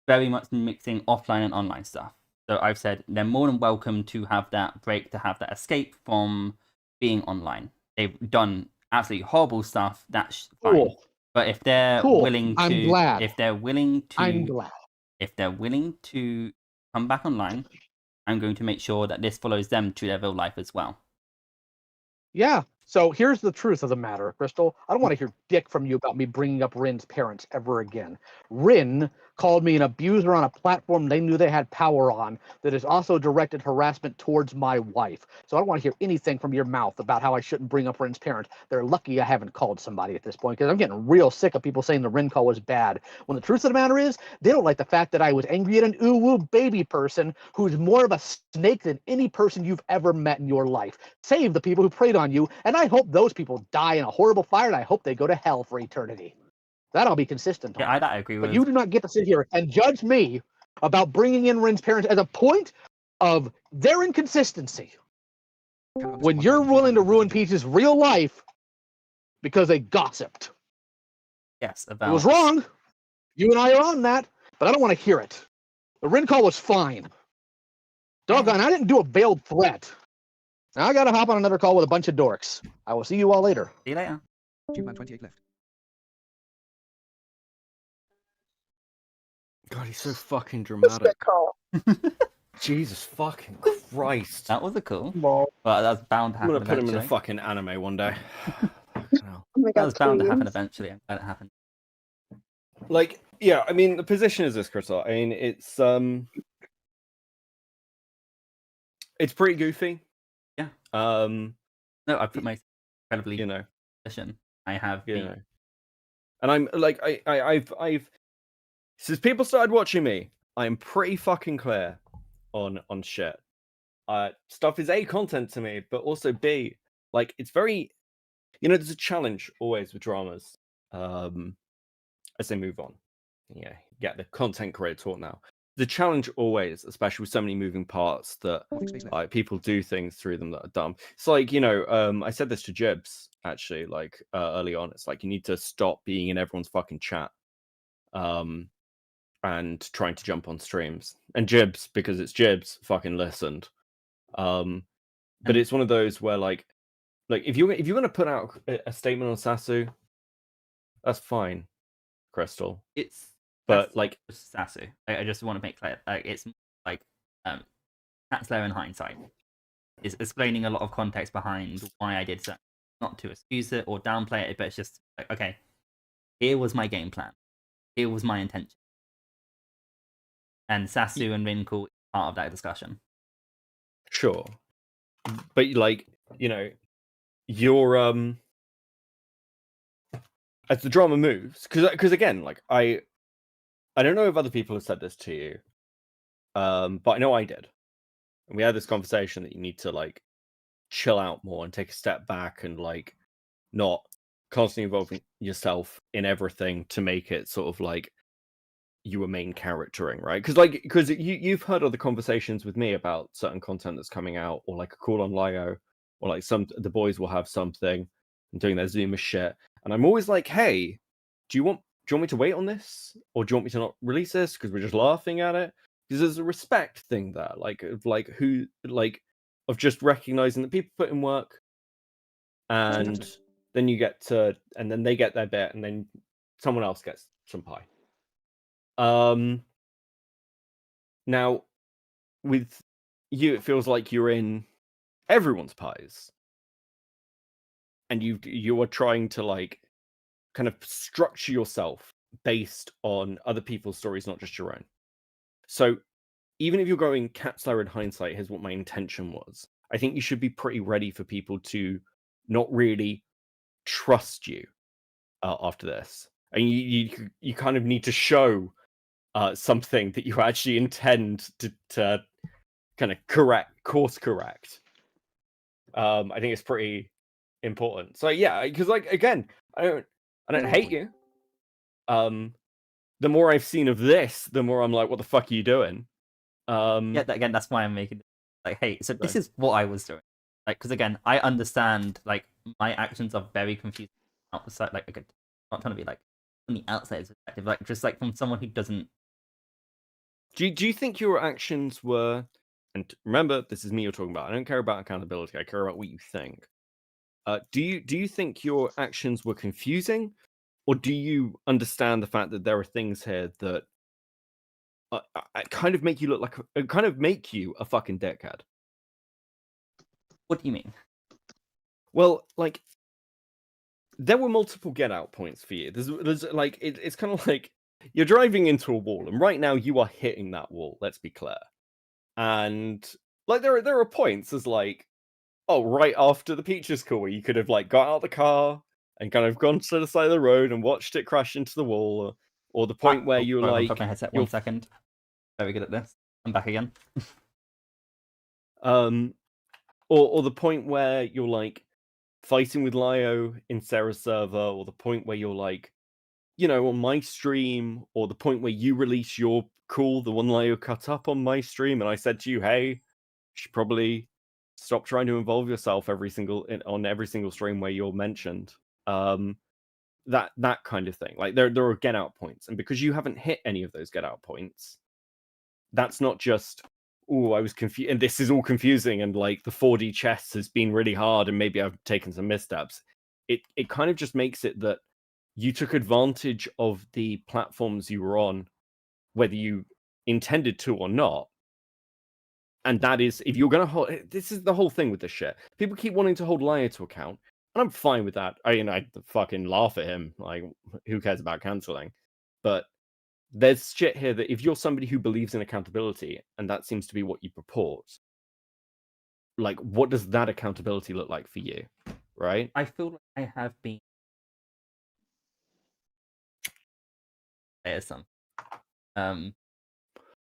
very much mixing offline and online stuff. So I've said they're more than welcome to have that break, to have that escape from being online. They've done absolutely horrible stuff. That's fine. Cool. But if they're Cool. willing to, I'm glad. if they're willing I'm glad. to come back online, I'm going to make sure that this follows them to their real life as well. Yeah. So here's the truth of the matter, Crystal. I don't want to hear dick from you about me bringing up Rin's parents ever again. Rin called me an abuser on a platform they knew they had power on that is also directed harassment towards my wife. So I don't want to hear anything from your mouth about how I shouldn't bring up Rin's parents. They're lucky I haven't called somebody at this point, because I'm getting real sick of people saying the Rin call was bad. When the truth of the matter is, they don't like the fact that I was angry at an ooh-woo baby person who's more of a snake than any person you've ever met in your life. Save the people who preyed on you, and I hope those people die in a horrible fire, and I hope they go to hell for eternity. That I'll be consistent on. Yeah, I agree with. But you do not get to sit here and judge me about bringing in Rin's parents as a point of their inconsistency when you're willing to ruin Peach's real life because they gossiped. Yes, It was wrong. You and I are on that, but I don't want to hear it. The Rin call was fine. Doggone, I didn't do a veiled threat. Now I gotta hop on another call with a bunch of dorks. I will see you all later. See you later. Human 28 left. God, he's so fucking dramatic. call. Jesus fucking Christ. That was a cool. Well, that's bound to I'm happen gonna put him in a eventually. fucking anime one day. Fucking hell. Oh my That god, was bound to happen please. eventually, and it happened. Like, yeah, I mean, the position is this, Crystal. I mean, it's pretty goofy. Yeah. No, I put myself incredibly you know, position. I have you been. know, and I'm like, I've since people started watching me, I'm pretty fucking clear on shit. Stuff is A, content to me, but also B, like, it's very, there's a challenge always with dramas, as they move on. Yeah, get the content creator talk now. The challenge always, especially with so many moving parts, that like people do things through them that are dumb. It's like, I said this to Jibs actually, like early on. It's like you need to stop being in everyone's fucking chat, and trying to jump on streams. And Jibs, because it's Jibs, fucking listened. But it's one of those where like if you're gonna put out a statement on Sasu, that's fine, Crystal. But like Sasu, I just want to make clear, like it's like that's there in hindsight. Is explaining a lot of context behind why I did so, not to excuse it or downplay it, but it's just like, okay, here was my game plan, here was my intention, and Sasu and Rinko part of that discussion. Sure. But like, you know, you're as the drama moves, because again, like I don't know if other people have said this to you, but I know I did. And we had this conversation that you need to like chill out more and take a step back and like not constantly involving yourself in everything to make it sort of like you were main charactering, right? Because you've heard other conversations with me about certain content that's coming out, or like a call on Lio, or like the boys will have something and doing their Zoomer shit, and I'm always like, hey, do you want me to wait on this, or do you want me to not release this because we're just laughing at it? Because there's a respect thing there, of just recognizing that people put in work, and then you get to, and then they get their bit, and then someone else gets some pie. Now, with you, it feels like you're in everyone's pies, and you are trying to like kind of structure yourself based on other people's stories, not just your own. So, even if you're going cat's lair in hindsight, here's what my intention was. I think you should be pretty ready for people to not really trust you after this, and you kind of need to show something that you actually intend to kind of course correct. I think it's pretty important. So yeah, because like again, I don't hate you. The more I've seen of this, the more I'm like, what the fuck are you doing? Yeah, again, that's why I'm making like, hey, so this is what I was doing. Like, because again, I understand like my actions are very confusing outside. Like, I'm not trying to be like from the outsider's perspective, like just like from someone who doesn't. Do you think your actions were? And remember, this is me you're talking about. I don't care about accountability. I care about what you think. Do you think your actions were confusing, or do you understand the fact that there are things here that kind of make you look like kind of make you a fucking dickhead? What do you mean? Well, like there were multiple get out points for you. There's like it's kind of like you're driving into a wall, and right now you are hitting that wall. Let's be clear. And like there are points as like, oh, right after the Peaches call, where you could have like got out of the car and kind of gone to the side of the road and watched it crash into the wall, or the point where you're sorry, like, I'll put my headset 1 second. Very good at this. I'm back again. or the point where you're like fighting with Lio in Sarah's server, or the point where you're like, you know, on my stream, or the point where you release your call, the one Lio cut up on my stream, and I said to you, hey, you should probably stop trying to involve yourself on every single stream where you're mentioned. That kind of thing. Like there are get out points, and because you haven't hit any of those get out points, that's not just, oh, I was confused, and this is all confusing, and like the 4D chess has been really hard, and maybe I've taken some missteps. It kind of just makes it that you took advantage of the platforms you were on, whether you intended to or not. And that is, if you're going to hold, this is the whole thing with this shit. People keep wanting to hold Lio to account, and I'm fine with that. I fucking laugh at him. Like, who cares about canceling? But there's shit here that if you're somebody who believes in accountability, and that seems to be what you purport, like, what does that accountability look like for you? Right? I feel like I have been some,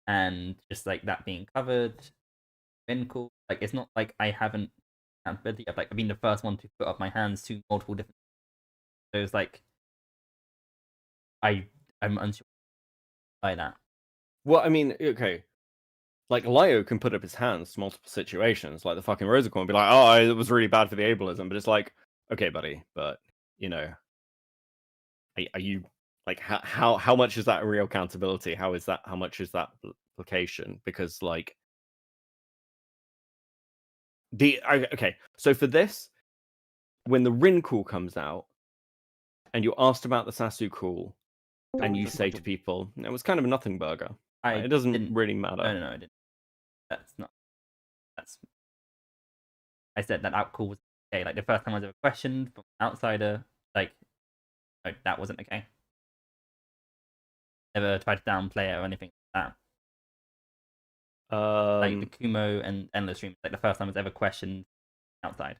and just like that being covered, been cool. Like it's not like I haven't accountability. I've been the first one to put up my hands to multiple different. So it's like I'm unsure by that. Well, I mean, okay. Like, Lio can put up his hands to multiple situations. Like, the fucking Rosacorn would be like, oh, it was really bad for the ableism. But it's like, okay, buddy, but, you know, are you, like, how much is that real accountability? How much is that application? Because, like, okay, so for this, when the Rin call comes out, and you're asked about the Sasu call, and you say to people, it was kind of a nothing burger. It doesn't really matter. No, I didn't. That's not. That's. I said that call was okay. Like the first time I was ever questioned from an outsider, like, no, that wasn't okay. Never tried to downplay it or anything like Like the Kumo and Endless stream, like the first time I was ever questioned outside.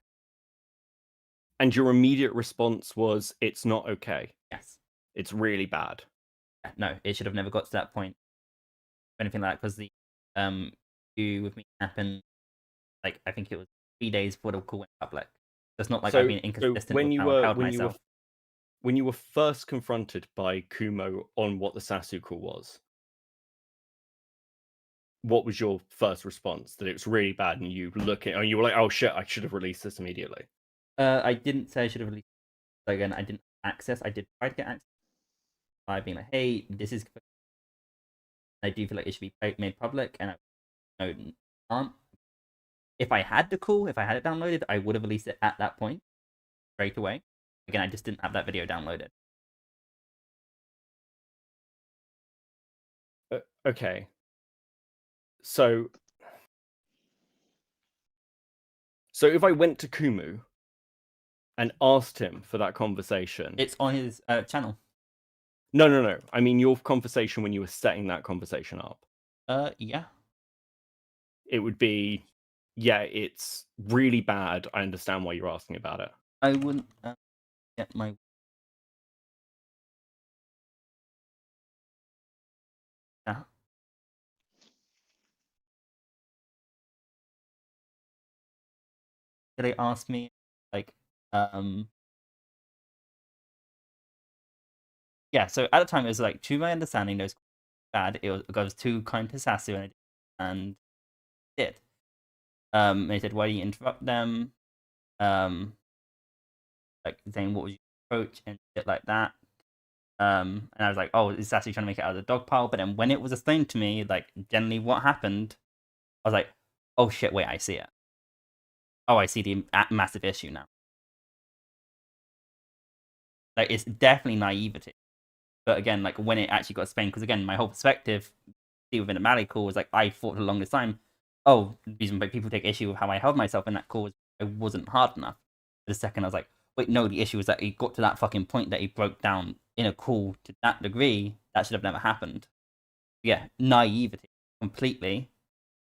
And your immediate response was, "It's not okay. Yes. It's really bad." No, it should have never got to that point. Or anything like that, because the issue with me happened, like, I think it was 3 days before the call went public. So it's not like I've been inconsistent when with you how I held were myself. when you were first confronted by Kumo on what the Sasu call was, what was your first response? That it was really bad, and you were like, "Oh shit, I should have released this immediately." I didn't say I should have released it. So again, I didn't access. I did try to get access by being like, "Hey, this is." I do feel like it should be made public, and I can't. If I had the call, if I had it downloaded, I would have released it at that point, straight away. Again, I just didn't have that video downloaded. Okay. So if I went to Kumu and asked him for that conversation, It's on his channel. No. I mean your conversation when you were setting that conversation up. Yeah. It would be, yeah, it's really bad. I understand why you're asking about it. I wouldn't get my. Yeah. Did they ask me like yeah, so at the time it was like, to my understanding, those bad. I was too kind to Sasu and did. They said, why do you interrupt them? Like saying what was your approach and shit like that. And I was like, oh, is Sasu trying to make it out of the dog pile? But then when it was explained to me, like generally what happened, I was like, oh shit, wait, I see it. Oh, I see the massive issue now. Like, it's definitely naivety. But again, like when it actually got explained, because again, my whole perspective within the Mali call was like, I thought for the longest time, oh, the reason why people take issue with how I held myself in that call was I wasn't hard enough. The second I was like, wait, no, the issue is that he got to that fucking point that he broke down in a call to that degree. That should have never happened. Yeah, naivety completely.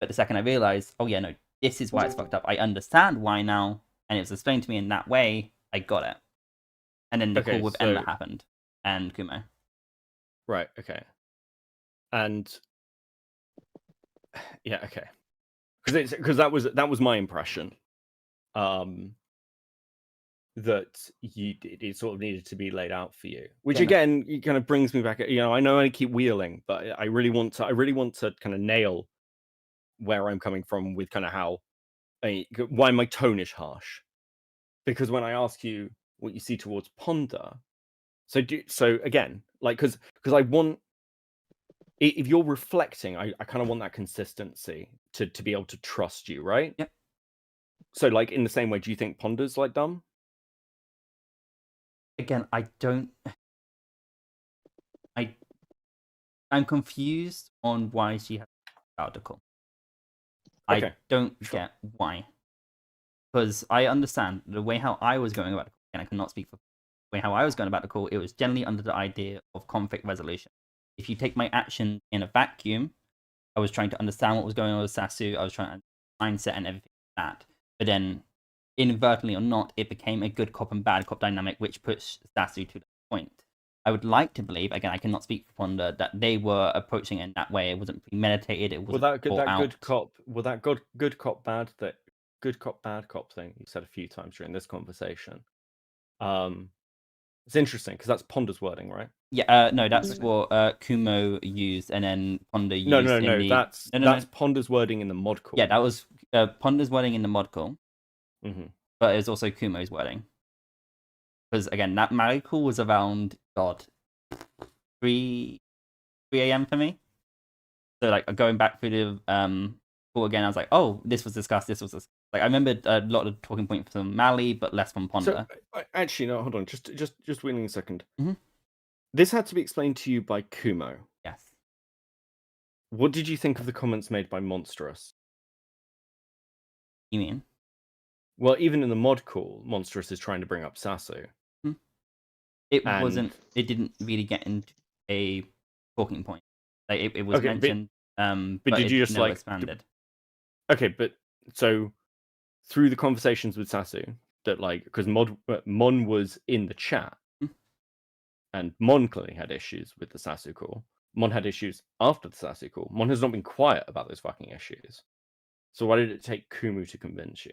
But the second I realized, oh yeah, no, this is why it's fucked up. I understand why now, and it was explained to me in that way. I got it. And then the call with Emma happened, and Kumo. Right. Okay. And yeah. Okay. Because that was my impression. That it sort of needed to be laid out for you, which again, it kind of brings me back. I know I keep wheeling, but I really want to kind of nail where I'm coming from with kind of why my tone is harsh. Because when I ask you what you see towards Ponder, so again, like, because I want, if you're reflecting, I kind of want that consistency to be able to trust you, right? Yep. So, like, in the same way, do you think Ponder's like dumb? Again, I'm confused on why she has the article. Okay. I don't get why. Because I understand the way how I was going about the call, and I cannot speak for the way how I was going about the call, it was generally under the idea of conflict resolution. If you take my action in a vacuum, I was trying to understand what was going on with Sasu, I was trying to mindset and everything like that. But then, inadvertently or not, it became a good cop and bad cop dynamic, which pushed Sasu to that point. I would like to believe, again, I cannot speak for Ponder, that they were approaching it in that way. It wasn't premeditated. It wasn't good cop bad cop thing you said a few times during this conversation. It's interesting because that's Ponder's wording, right? Yeah, no, that's what Kumo used, and then Ponder used. No, that's Ponder's wording in the mod call. Yeah, that was Ponder's wording in the mod call. Mm-hmm. But it was also Kumo's wording. Because again, that Mali call was around 3 a.m. for me. So like going back through the call again, I was like, oh, this was discussed. Like I remembered a lot of talking points from Mali, but less from Ponder. So, actually, no, hold on, just waiting a second. Mm-hmm. This had to be explained to you by Kumo. Yes. What did you think of the comments made by Monstrous? You mean? Well, even in the mod call, Monstrous is trying to bring up Sasu. It didn't really get into a talking point. Like it was mentioned But did you it's just never like expanded? Okay, but so through the conversations with Sasu, that like because Mon was in the chat, and Mon clearly had issues with the Sasu call. Mon had issues after the Sasu call. Mon has not been quiet about those fucking issues. So why did it take Kumu to convince you?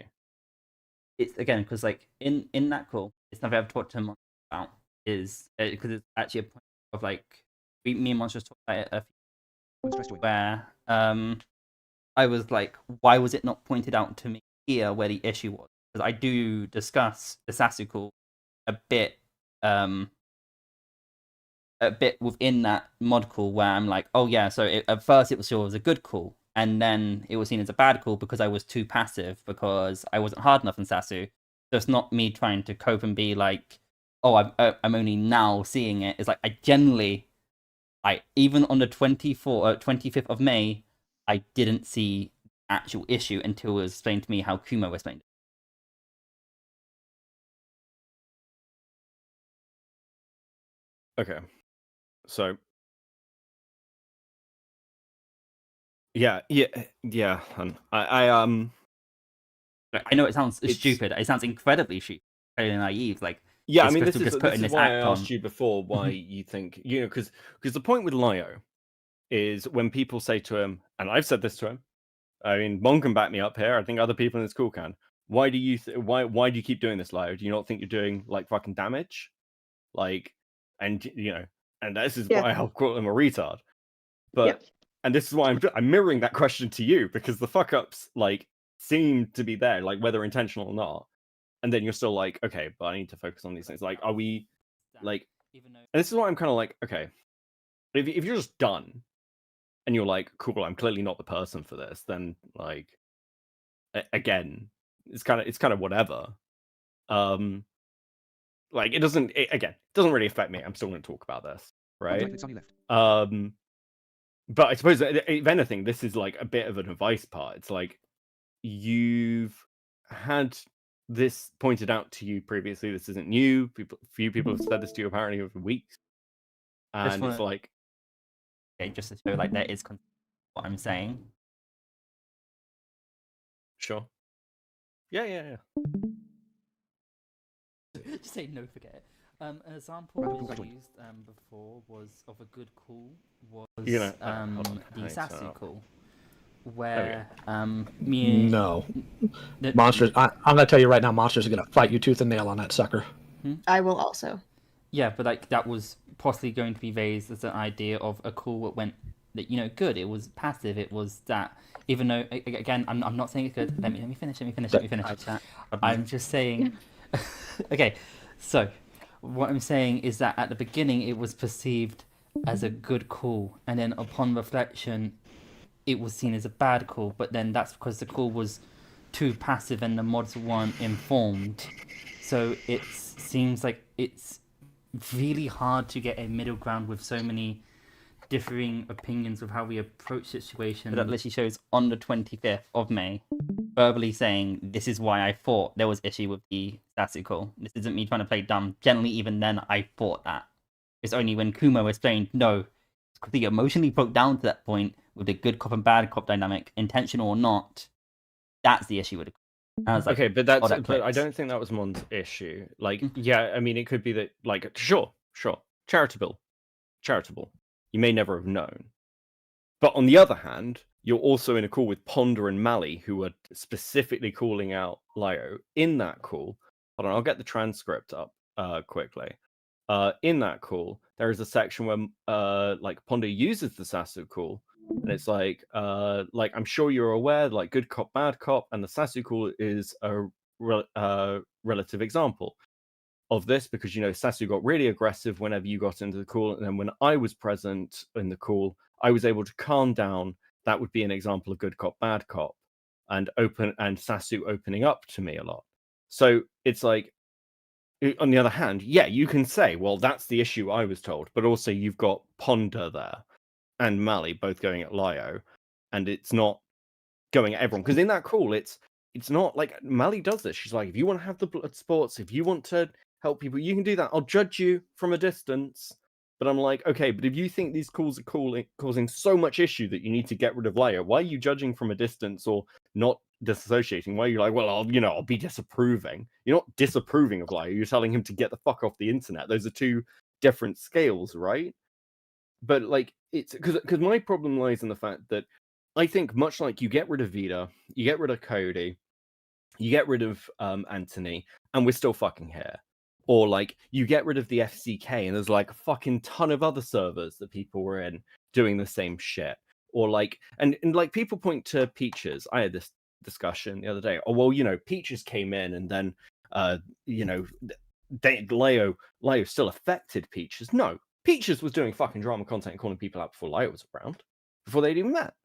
It's again because like in that call, it's nothing I've talked to him about is because it's actually a point of like me and Monster talked about it a One stress joint. where I was like, why was it not pointed out to me here where the issue was? Because I do discuss the Sasu call a bit within that mod call where I'm like, oh yeah, so at first it was sure it was a good call, and then it was seen as a bad call because I was too passive because I wasn't hard enough in Sasu. So it's not me trying to cope and be like, oh, I'm only now seeing it. It's like I generally, even on the 25th of May, I didn't see actual issue until it was explained to me how Kumo explained it. Okay, so yeah. And I I know it sounds stupid. It sounds incredibly stupid, very naive. Like yeah, I it's mean Crystal this just is putting this why I act asked on. you before why you think because the point with Lio is when people say to him, and I've said this to him. I mean, Mon can back me up here. I think other people in the school can. Why do you why do you keep doing this, Lio? Do you not think you're doing like fucking damage? Like, and and this is why I'll call him a retard. But and this is why I'm mirroring that question to you because the fuck ups like seem to be there, like whether intentional or not. And then you're still like, okay, but I need to focus on these things. Like, are we like? And this is why I'm kind of like, okay, if you're just done, and you're like, cool, I'm clearly not the person for this, then like, again, it's kind of whatever. Like it doesn't really affect me. I'm still going to talk about this, right? Type it, Sunny left. But I suppose if anything, this is like a bit of an advice part. It's like you've had this pointed out to you previously. This isn't new. Few people have said this to you apparently over weeks, and it's like, okay, just to show like there is what I'm saying. sure, yeah. Just say no, forget it. An example was used before was of a good call was hold on. the Right, Sasu so- call, where me No. Monsters, I'm going to tell you right now, Monsters are going to fight you tooth and nail on that sucker. I will also. yeah, but like that was possibly going to be raised as an idea of a call that went that good. It was passive. It was that even though again I'm not saying it's good. Let me finish. I'm just saying. Okay, so what I'm saying is that at the beginning it was perceived as a good call, and then upon reflection, it was seen as a bad call. But then that's because the call was too passive and the mods weren't informed. So it seems like it's really hard to get a middle ground with so many differing opinions of how we approach situations. That literally shows on the 25th of May, verbally saying this is why I thought there was issue with the Sasu call. This isn't me trying to play dumb. Generally, even then, I thought that. It's only when Kumo explained, no, it's because he emotionally broke down to that point with the good cop and bad cop dynamic, intentional or not. That's the issue with it. I was like, okay, but that but I clicks. don't think that was Mon's issue. Like, yeah, I mean, it could be that, like, sure, charitable. You may never have known. But on the other hand, you're also in a call with Ponder and Mally, who are specifically calling out Lio. In that call, hold on, I'll get the transcript up quickly. In that call, there is a section where like Ponder uses the Sasu call, and it's like I'm sure you're aware, like good cop, bad cop, and the Sasu call is a relative example of this because Sasu got really aggressive whenever you got into the call, and then when I was present in the call, I was able to calm down. That would be an example of good cop, bad cop, and Sasu opening up to me a lot. So it's like, on the other hand, yeah, you can say, well, that's the issue I was told, but also you've got Ponder there and Mally both going at Lio, and it's not going at everyone because in that call, it's not like Mally does this. She's like, if you want to have the blood sports, if you want to help people, you can do that. I'll judge you from a distance, But I'm like, okay, but if you think these calls are causing so much issue that you need to get rid of Lio, why are you judging from a distance or not disassociating? Why are you like, well, I'll be disapproving? You're not disapproving of Lio. You're telling him to get the fuck off the internet. Those are two different scales, right? But like, it's because my problem lies in the fact that I think much like you get rid of Vida, you get rid of Cody, you get rid of Anthony, and we're still fucking here. Or like you get rid of the FCK and there's like a fucking ton of other servers that people were in doing the same shit. Or like and like people point to Peaches. I had this discussion the other day. Oh well, Peaches came in and then Lio still affected Peaches. No, Peaches was doing fucking drama content and calling people out before Lio was around, before they'd even met.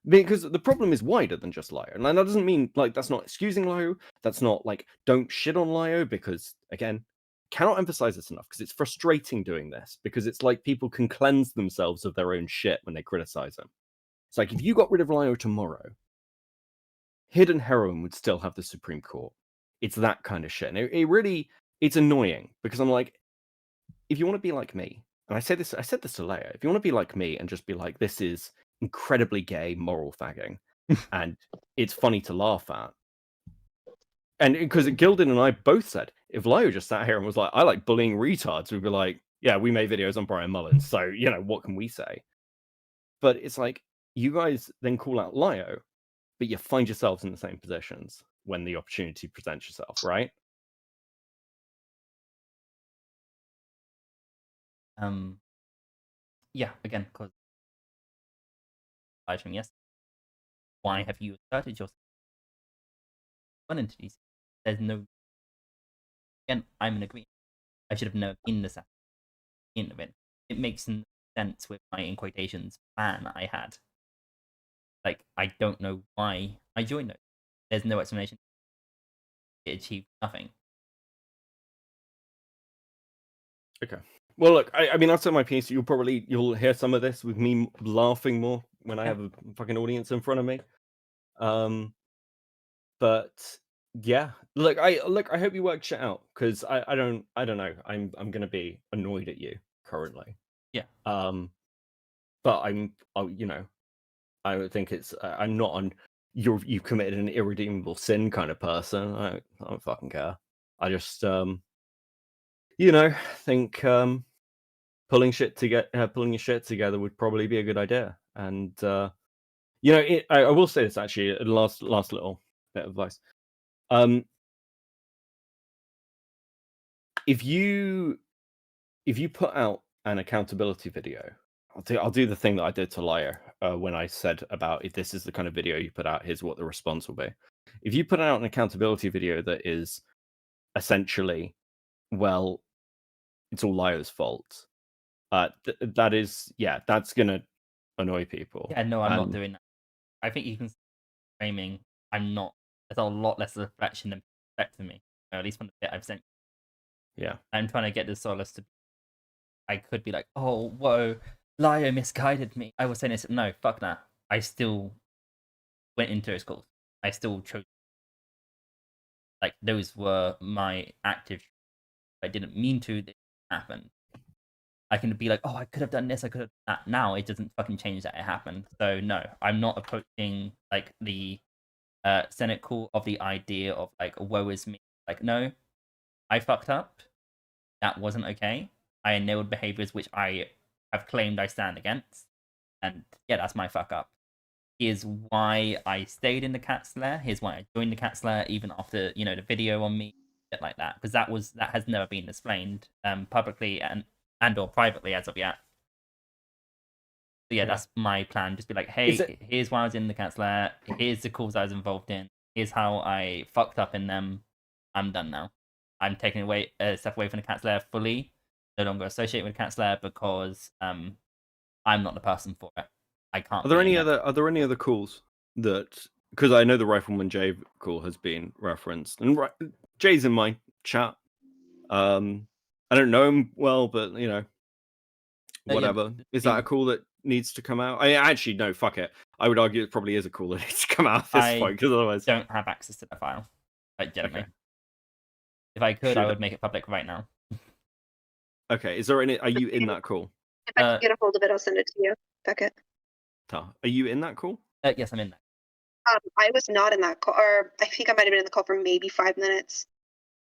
Because the problem is wider than just Lio. And that doesn't mean like that's not excusing Lio. That's not like don't shit on Lio, because again, cannot emphasize this enough because it's frustrating doing this, because it's like people can cleanse themselves of their own shit when they criticize him. It's like if you got rid of Lio tomorrow, Hidden Heroine would still have the Supreme Court. It's that kind of shit. And it's annoying because I'm like, if you want to be like me, and I said this to Leia, if you want to be like me and just be like, this is incredibly gay moral fagging, and it's funny to laugh at. And because Gildan and I both said, if Lio just sat here and was like, I like bullying retards, we'd be like, yeah, we made videos on Brian Mullins, so, what can we say? But it's like, you guys then call out Lio, but you find yourselves in the same positions when the opportunity presents yourself, right? Yeah, again, because yes, why have you asserted yourself? Run into these. There's no. Again, I'm in agreement. I should have known in the event. It makes no sense with my, in quotations, plan I had. Like, I don't know why I joined it. There's no explanation. It achieved nothing. Okay. Well, look, I mean, I've said my piece. You'll hear some of this with me laughing more when I have a fucking audience in front of me. But yeah, look, I hope you work shit out, because I don't know. I'm gonna be annoyed at you currently. Yeah. But I don't think it's. I'm not on. You've committed an irredeemable sin kind of person. I don't fucking care. I just think pulling your shit together would probably be a good idea. And I will say this actually, last little bit of advice. If you put out an accountability video, I'll do the thing that I did to Lio when I said about, if this is the kind of video you put out, here's what the response will be. If you put out an accountability video that is essentially, well, it's all Lio's fault, that is, that's gonna annoy people. Yeah, no, I'm not doing that. I think you can framing. I'm not. There's a lot less reflection than affecting me, or at least from the bit I've sent. Yeah, I'm trying to get the solace to. I could be like, oh, whoa, Lio misguided me. I was saying this. No, fuck that. I still went into his calls. I still chose. Like, those were my active. I didn't mean to. It happened. I can be like, oh, I could have done this. I could have done that. Now it doesn't fucking change that it happened. So no, I'm not approaching like the Senate call of the idea of like, woe is me. Like, no, I fucked up. That wasn't okay. I enabled behaviors which I have claimed I stand against. And yeah, that's my fuck up. Here's why I stayed in the Cat's Lair. Here's why I joined the Cat's Lair even after, the video on me, shit like that. Because that has never been explained publicly and or privately as of yet. So yeah, that's my plan. Just be like, hey, here's why I was in the Cat's Lair. Here's the calls I was involved in. Here's how I fucked up in them. I'm done now. I'm taking a step away from the Cat's Lair fully. No longer associate with the Cat's Lair because I'm not the person for it. I can't. Are there any other calls that? Because I know the Rifleman Jay call has been referenced, and Jay's in my chat. I don't know him well, but whatever. Is that a call that needs to come out? I actually no, fuck it. I would argue it probably is a call that needs to come out at this point, because otherwise don't have access to the file. Like generally, if I could, I would make it public right now. Okay, is there any? Are you in that call? If I can get a hold of it, I'll send it to you, Beckett. Are you in that call? Yes, I'm in that. I was not in that call, or I think I might have been in the call for maybe 5 minutes.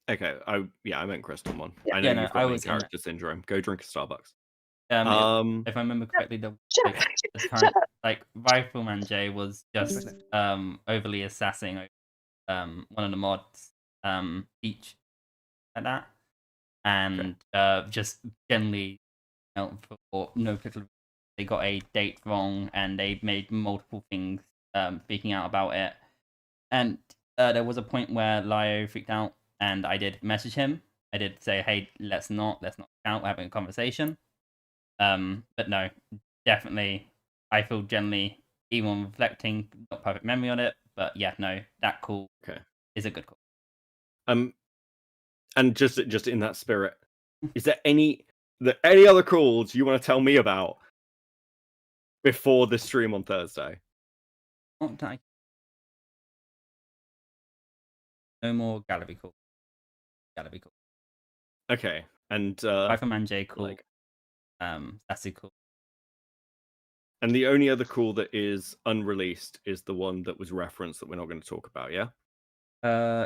Okay, I meant Crystal Mon. Yeah. I know Yeah, no, you've I got main was in it. character syndrome. Go drink a Starbucks. If I remember correctly, the Shut up. like Rifleman J was just overly assessing one of the mods each like that, and just generally for no particular they got a date wrong and they made multiple things speaking out about it, and there was a point where Lio freaked out and I did message him. I did say, hey, let's not count, we're having a conversation. But no, definitely I feel generally, even on reflecting, not perfect memory on it, but yeah, no, that call is a good call. And just in that spirit, is there any other calls you want to tell me about before the stream on Thursday? No more gallery call. Okay, and Rifleman J call. That's a cool. And the only other call that is unreleased is the one that was referenced that we're not going to talk about, yeah?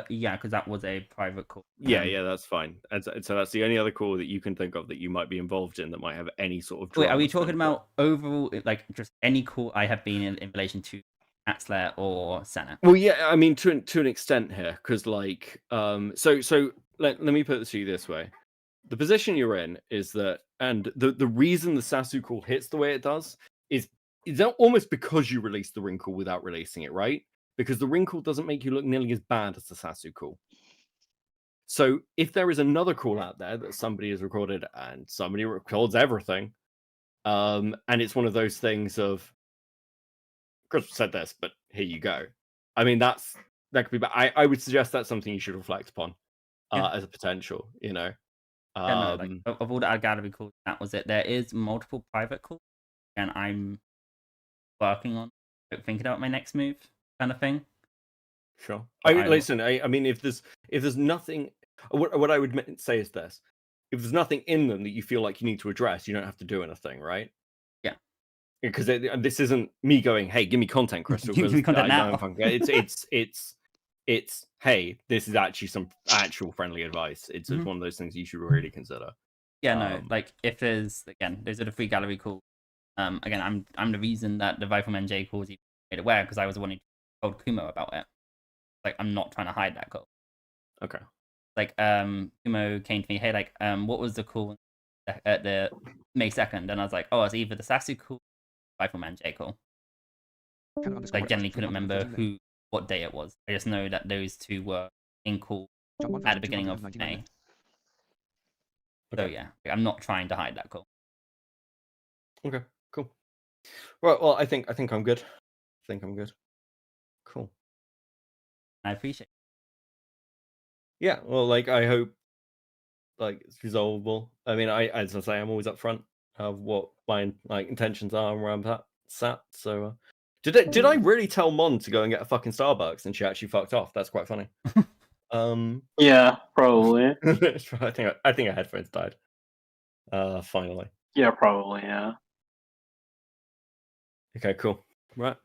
Yeah, because that was a private call. Yeah, that's fine. And so that's the only other call that you can think of that you might be involved in that might have any sort of. Wait, are we talking about overall, like just any call I have been in relation to Axler or Senna? Well, yeah, I mean to an extent here, because like, so let me put it to you this way: the position you're in is that, and the reason the Sasu call hits the way it does is almost because you released the ring call without releasing it, right? Because the ring call doesn't make you look nearly as bad as the Sasu call. So if there is another call out there that somebody has recorded and somebody records everything, and it's one of those things of, Chris said this, but here you go. I mean, that could be bad. I would suggest that's something you should reflect upon as a potential, you know. Yeah, no, like, of all the gallery calls, that was it. There is multiple private calls, and I'm working on thinking about my next move, kind of thing. Sure. Listen. I mean, if there's nothing, what I would say is this: if there's nothing in them that you feel like you need to address, you don't have to do anything, right? Yeah. Because this isn't me going, "Hey, give me content, Crystal." Give me content now. It's hey, this is actually some actual friendly advice. It's one of those things you should really consider. Yeah, no, like if there's those are the free gallery calls. Again, I'm the reason that the Rifleman J calls even made aware because I was the one who told Kumo about it. Like I'm not trying to hide that call. Okay. Like Kumo came to me, hey, like what was the call at the May 2nd? And I was like, oh, it's either the Sasu call, or Rifleman J call. I generally couldn't remember what day it was. I just know that those two were in call at the beginning of May. So yeah, I'm not trying to hide that call. Okay, cool. Right, well, I think I'm good. Cool. I appreciate it. Yeah, well, like I hope like it's resolvable. I mean, as I say, I'm always upfront of what my intentions are where I'm sat. So did I really tell Mon to go and get a fucking Starbucks and she actually fucked off? That's quite funny. Yeah, probably. I think our headphones died. Finally. Yeah, probably. Yeah. Okay, cool. Right.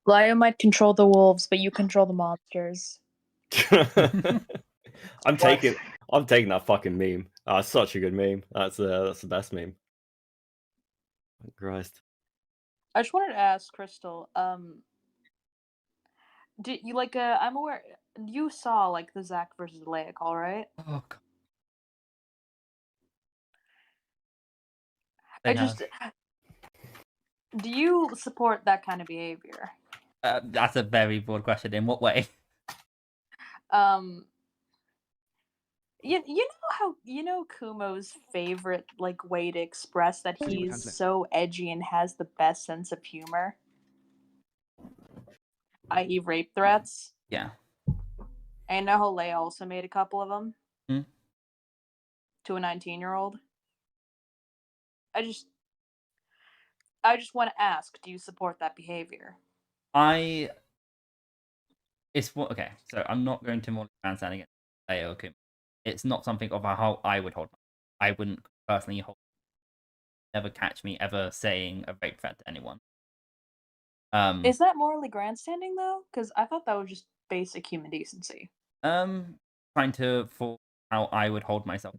Lio might control the wolves, but you control the monsters. I'm taking that fucking meme. It's such a good meme. That's the best meme. Christ. I just wanted to ask Crystal, did you I'm aware you saw like the Zach versus Leia call, right? Oh God. Do you support that kind of behavior? That's a very broad question. In what way? You know Kumo's favorite way to express that he's so edgy and has the best sense of humor, i.e. rape threats. Yeah. And I know Leia also made a couple of them to a 19-year-old. I just want to ask, do you support that behavior? I it's what okay. So I'm not going to more grandstanding against Leo. It's not something of how I would hold. I wouldn't personally hold. Never catch me ever saying a rape threat to anyone. Is that morally grandstanding though? Because I thought that was just basic human decency. Trying to for how I would hold myself.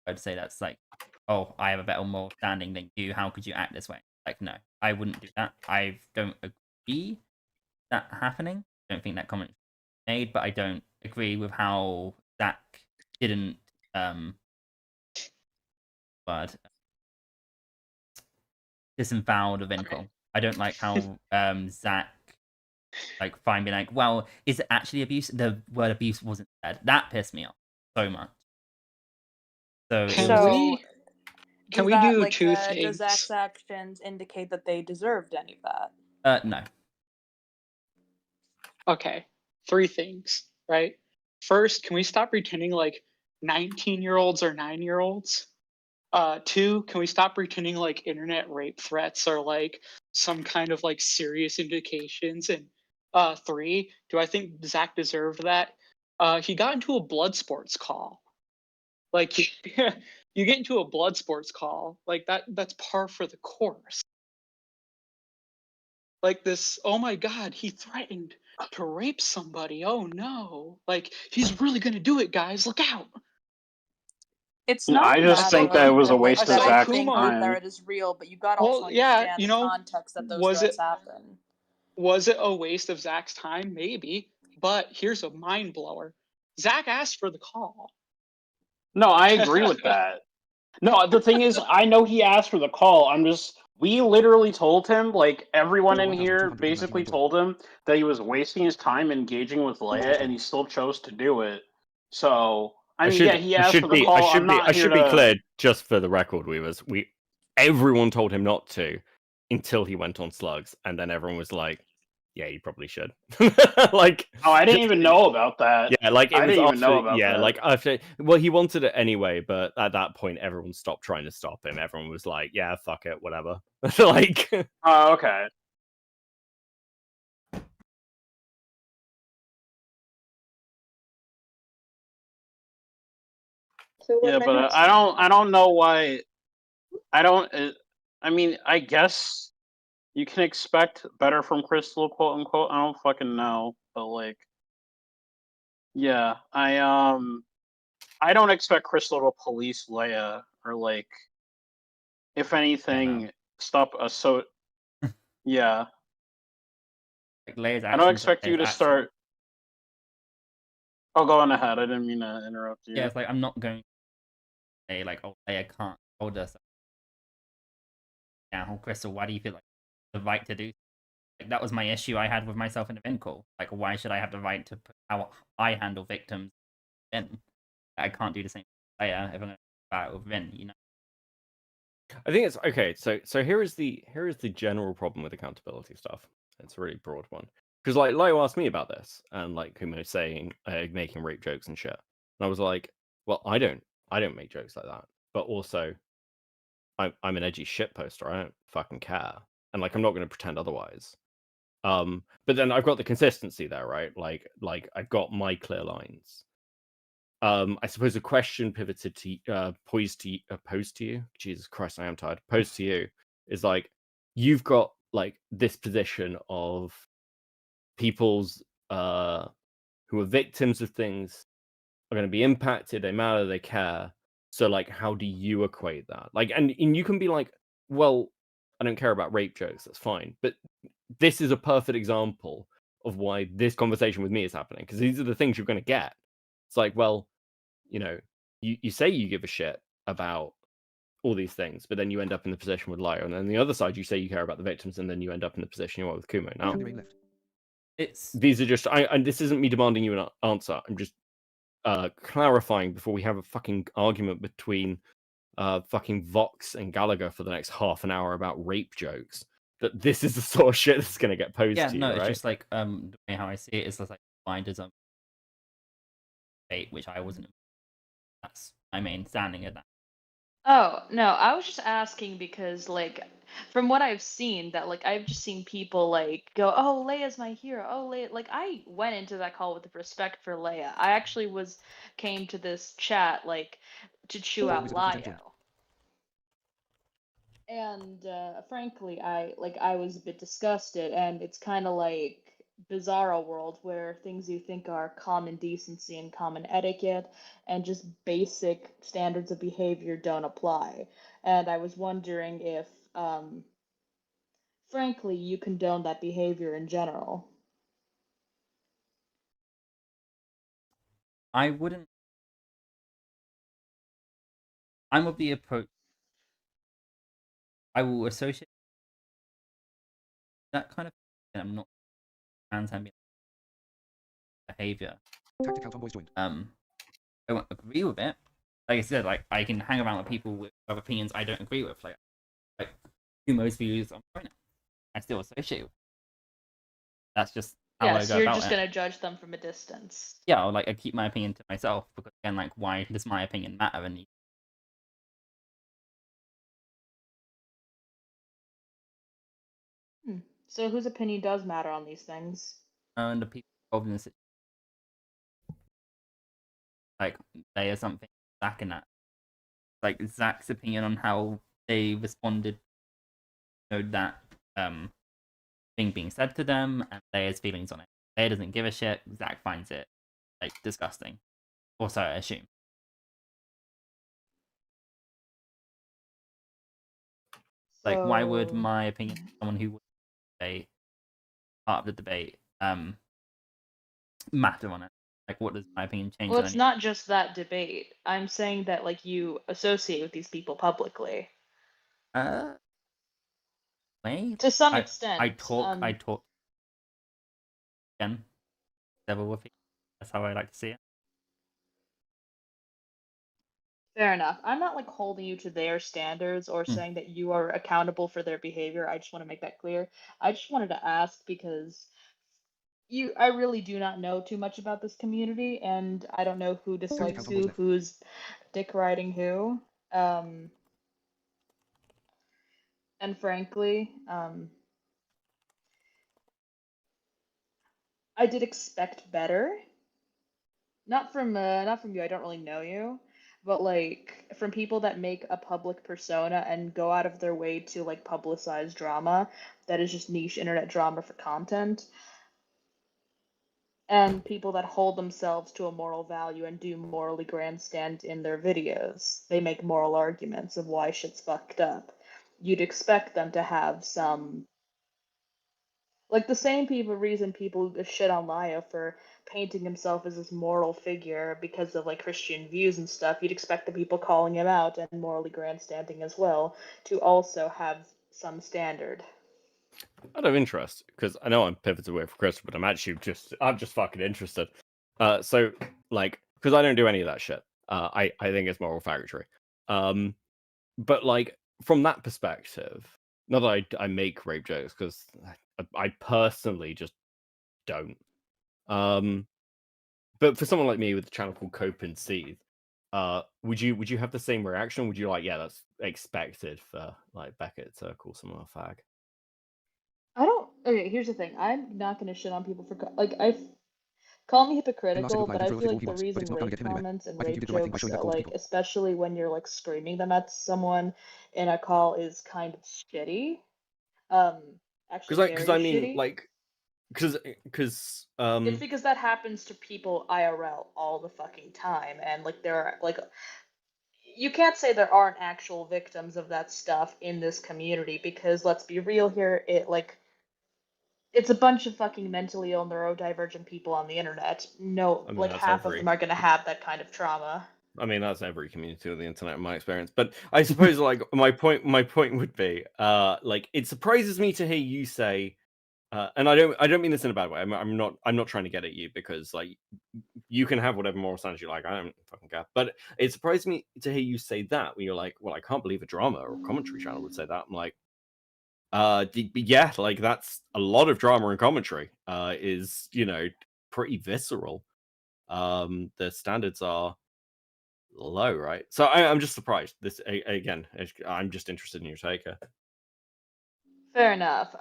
I'd say that's like, oh, I have a better moral standing than you. How could you act this way? Like, no, I wouldn't do that. I don't agree that happening. I don't think that comment was made, but I don't agree with how Zach didn't disemboweled of Vincol. I don't like how Zach like fine being like, well, is it actually abuse? The word abuse wasn't said. That pissed me off so much. So Can we do like, two does things? Zach's actions indicate that they deserved any of that? No. Okay, 3 things, right? First, can we stop pretending like 19-year-olds are 9-year-olds? 2, can we stop pretending like internet rape threats are like some kind of like serious indications? And 3, do I think Zach deserved that? He got into a blood sports call. Like you get into a blood sports call, like that's par for the course. Like this, oh my god, he threatened to rape somebody. Oh no. Like he's really gonna do it, guys. Look out. It's Yeah, not. I just think that it was a waste of that I Zach's think time. that it is real, but you gotta also understand the context that those threats happen. Was it a waste of Zach's time? Maybe. But here's a mind blower. Zach asked for the call. No, I agree with that. No, the thing is, I know he asked for the call. We literally told him, like, everyone in here basically told him that he was wasting his time engaging with Leia, and he still chose to do it. So, I mean, he asked for the call. I should be clear, just for the record, everyone told him not to until he went on Slugs, and then everyone was like, yeah, you probably should. Like, oh, I didn't even know about that. Yeah, like I didn't even know about that. like after, well, he wanted it anyway, but at that point, everyone stopped trying to stop him. Everyone was like, yeah, fuck it, whatever. Like, oh, okay. Yeah, but I don't know why. I mean, I guess you can expect better from Crystal, quote unquote. I don't fucking know, but like, yeah, I don't expect Crystal to police Leia or like, if anything, stop us. So, yeah, like Leia's I don't expect you to start. Oh, go on ahead. I didn't mean to interrupt you. Yeah, it's like I'm not going to say like, oh, Leia can't hold us. Now, Crystal, why do you feel like the right to do? Like, that was my issue I had with myself in the Vin call. Like, why should I have the right to put how I handle victims in? I can't do the same thing if I'm going to battle with Vin, you know. I think it's okay. So here is the general problem with accountability stuff. It's a really broad one because like Lio asked me about this and like Kumo saying making rape jokes and shit, and I was like, well, I don't make jokes like that, but also I'm an edgy shit poster. I don't fucking care, and like I'm not going to pretend otherwise. But then I've got the consistency there, right? Like I've got my clear lines. I suppose a question pivoted to posed to you. Jesus Christ, I am tired. Posed to you is like you've got like this position of people's who are victims of things are going to be impacted. They matter. They care. So like, how do you equate that? Like, and you can be like, well, I don't care about rape jokes. That's fine. But this is a perfect example of why this conversation with me is happening because these are the things you're going to get. It's like, well, you know, you say you give a shit about all these things, but then you end up in the position with Lio, and then the other side you say you care about the victims, and then you end up in the position you are with Kumo. Now, these are just and this isn't me demanding you an answer. I'm just clarifying before we have a fucking argument between fucking Vox and Gallagher for the next half an hour about rape jokes. That this is the sort of shit that's going to get posed to you, no, it's right? just like the way how I see it is like blinders on fate, which I wasn't. That's my main standing at that. Oh, no, I was just asking because, like, from what I've seen, that like I've just seen people like go, "Oh, Leia's my hero." Oh, Leia. Like I went into that call with respect for Leia. I actually came to this chat like to chew out Lio. And frankly, I was a bit disgusted, and it's kind of like bizarro world where things you think are common decency and common etiquette and just basic standards of behavior don't apply. And I was wondering if, frankly, you condone that behavior in general. I wouldn't. I'm of the approach. I will associate that kind of thing. I'm not anti behavior. Tactical Convoys joined. I won't agree with it. Like I said, like I can hang around with people with opinions I don't agree with. Like who most views on China, I still associate with. That's just how Yeah, I so go you're about just it. gonna judge them from a distance. Yeah, or like I keep my opinion to myself because again, like why does my opinion matter? And So whose opinion does matter on these things? and the people involved in the situation, like they are something Zach in that. Like Zach's opinion on how they responded, that thing being said to them, and Leia's feelings on it. Leia doesn't give a shit. Zach finds it like disgusting. Also, I assume. Like, why would my opinion, someone who would say part of the debate, matter on it? Like, what does my opinion change? Well, it's not just that debate. I'm saying that like you associate with these people publicly. Wait. To some extent. I talk. Again, several of it. That's how I like to see it. Fair enough. I'm not like holding you to their standards or saying that you are accountable for their behavior. I just want to make that clear. I just wanted to ask because I really do not know too much about this community, and I don't know who dislikes who, who's dick riding who. And frankly, I did expect better. Not from you. I don't really know you, but like from people that make a public persona and go out of their way to like publicize drama that is just niche internet drama for content. And people that hold themselves to a moral value and do morally grandstand in their videos. They make moral arguments of why shit's fucked up. You'd expect them to have some, like the same reason people shit on Lio for painting himself as this moral figure because of like Christian views and stuff. You'd expect the people calling him out and morally grandstanding as well to also have some standard. Out of interest, because I know I'm pivoted away from Chris, but I'm just fucking interested. So like, because I don't do any of that shit. I think it's moral faggotry. But like from that perspective, not that I make rape jokes, because I personally just don't. But for someone like me with a channel called Cope and Seethe, would you have the same reaction? Would you like, yeah, that's expected for like Beckett to call someone a fag? I don't. Okay, here's the thing. I'm not gonna shit on people for like call me hypocritical, but I feel like the reason rape comments and rape jokes, like especially when you're like screaming them at someone in a call, is kind of shitty. Actually, Because I mean, shitty. like, because it's because that happens to people IRL all the fucking time, and like there are like. You can't say there aren't actual victims of that stuff in this community because let's be real here, it's a bunch of fucking mentally ill neurodivergent people on the internet. No, I mean, like half of them are gonna have that kind of trauma. I mean, that's every community on the internet in my experience. But I suppose like my point would be, like it surprises me to hear you say, and I don't mean this in a bad way. I'm not trying to get at you because like you can have whatever moral standards you like. I don't fucking care. But it surprised me to hear you say that when you're like, well, I can't believe a drama or commentary channel would say that. I'm like, yeah, like that's a lot of drama and commentary. Is pretty visceral. The standards are low, right? So I'm just surprised. This again, I'm just interested in your take here. Fair enough.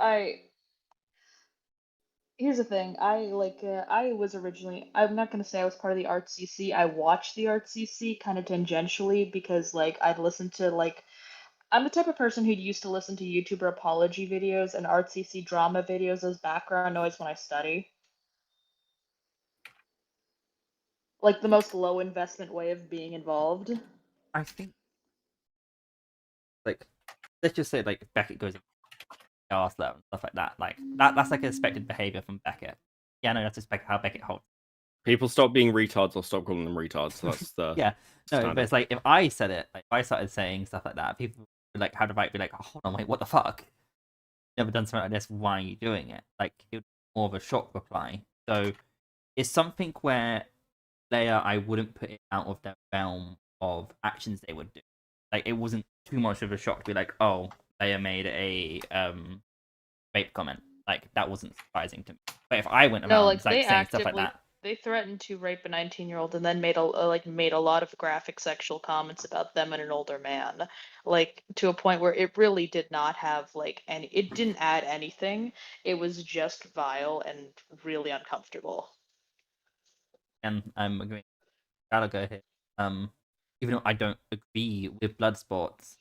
Here's the thing. I was originally. I'm not gonna say I was part of the Art CC. I watched the Art CC kind of tangentially because like I'd listen to like. I'm the type of person who used to listen to YouTuber apology videos and Art CC drama videos as background noise when I study. Like the most low investment way of being involved. I think, like, let's just say like Beckett goes ask them and stuff like that. Like that's like expected behavior from Beckett. Yeah, no, that's expect how Beckett holds. People stop being retards or stop calling them retards. So that's the Yeah, no, standard. but it's like if I said it, like if I started saying stuff like that, people would like have the right to be like, oh, hold on, wait, what the fuck? Never done something like this. Why are you doing it? Like it would be more of a shock reply. So it's something where Leia, I wouldn't put it out of their realm of actions they would do. Like it wasn't too much of a shock to be like, oh, Leia made a rape comment. Like that wasn't surprising to me. But if I went around No, like like they saying stuff like actively that, they threatened to rape a 19-year-old and then made a lot of graphic sexual comments about them and an older man. Like to a point where it really did not have like any it didn't add anything. It was just vile and really uncomfortable. and I'm agreeing with Gallagher here. Even though I don't agree with blood sports,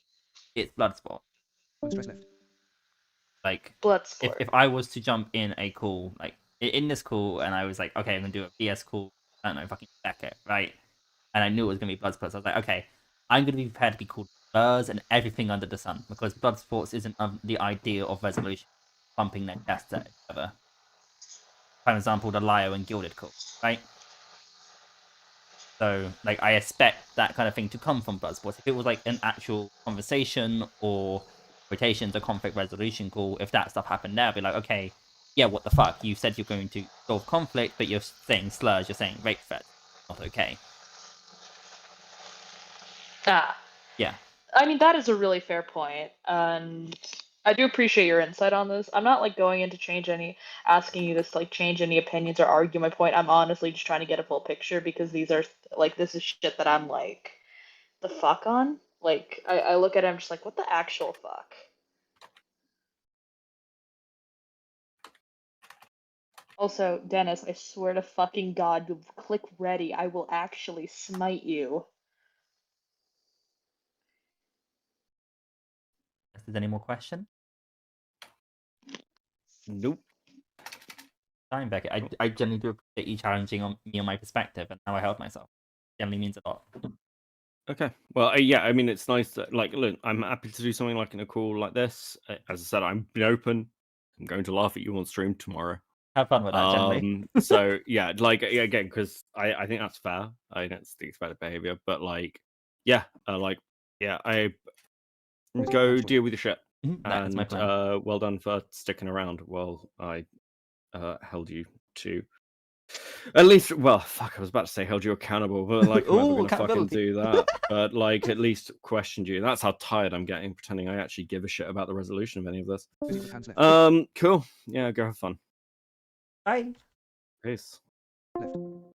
it's blood sport. One stress left. Like Bloodsport. if I was to jump in a call, like in this call, and I was like, okay, I'm gonna do a BS call, I don't know, fucking Beckett, right? And I knew it was gonna be blood sports. I was like, okay, I'm gonna be prepared to be called slurs and everything under the sun because blood sports isn't the idea of resolution, pumping their chests at each other. For example, the Lio and Gilded call, right? So, like, I expect that kind of thing to come from Bloodsports. If it was like an actual conversation or rotations or conflict resolution call, if that stuff happened there, I'd be like, okay, yeah, what the fuck? You said you're going to solve conflict, but you're saying slurs, you're saying rape threats. Not okay. Ah. Yeah. I mean, that is a really fair point, and I do appreciate your insight on this. I'm not like going in to asking you to like change any opinions or argue my point. I'm honestly just trying to get a full picture because these are like this is shit that I'm like the fuck on. Like I look at it, I'm just like, what the actual fuck? Also, Dennis, I swear to fucking God, click ready. I will actually smite you. If there's any more questions? Nope. Fine, Beckett. I generally do appreciate you challenging me on my perspective and how I held myself. Generally means a lot. Okay. Well, yeah. I mean, it's nice that, like, look, I'm happy to do something like in a call like this. As I said, I'm been open. I'm going to laugh at you on stream tomorrow. Have fun with that, generally. So yeah, like again, because I think that's fair. I don't think it's better behavior, but like, yeah, I go deal with the shit. That's my plan. Well done for sticking around while I held you to. At least, well, fuck, I was about to say held you accountable, but like, I'm never gonna fucking do that. But like, at least questioned you. That's how tired I'm getting, pretending I actually give a shit about the resolution of any of this. Hands left. Cool. Yeah, go have fun. Bye. Peace. Left.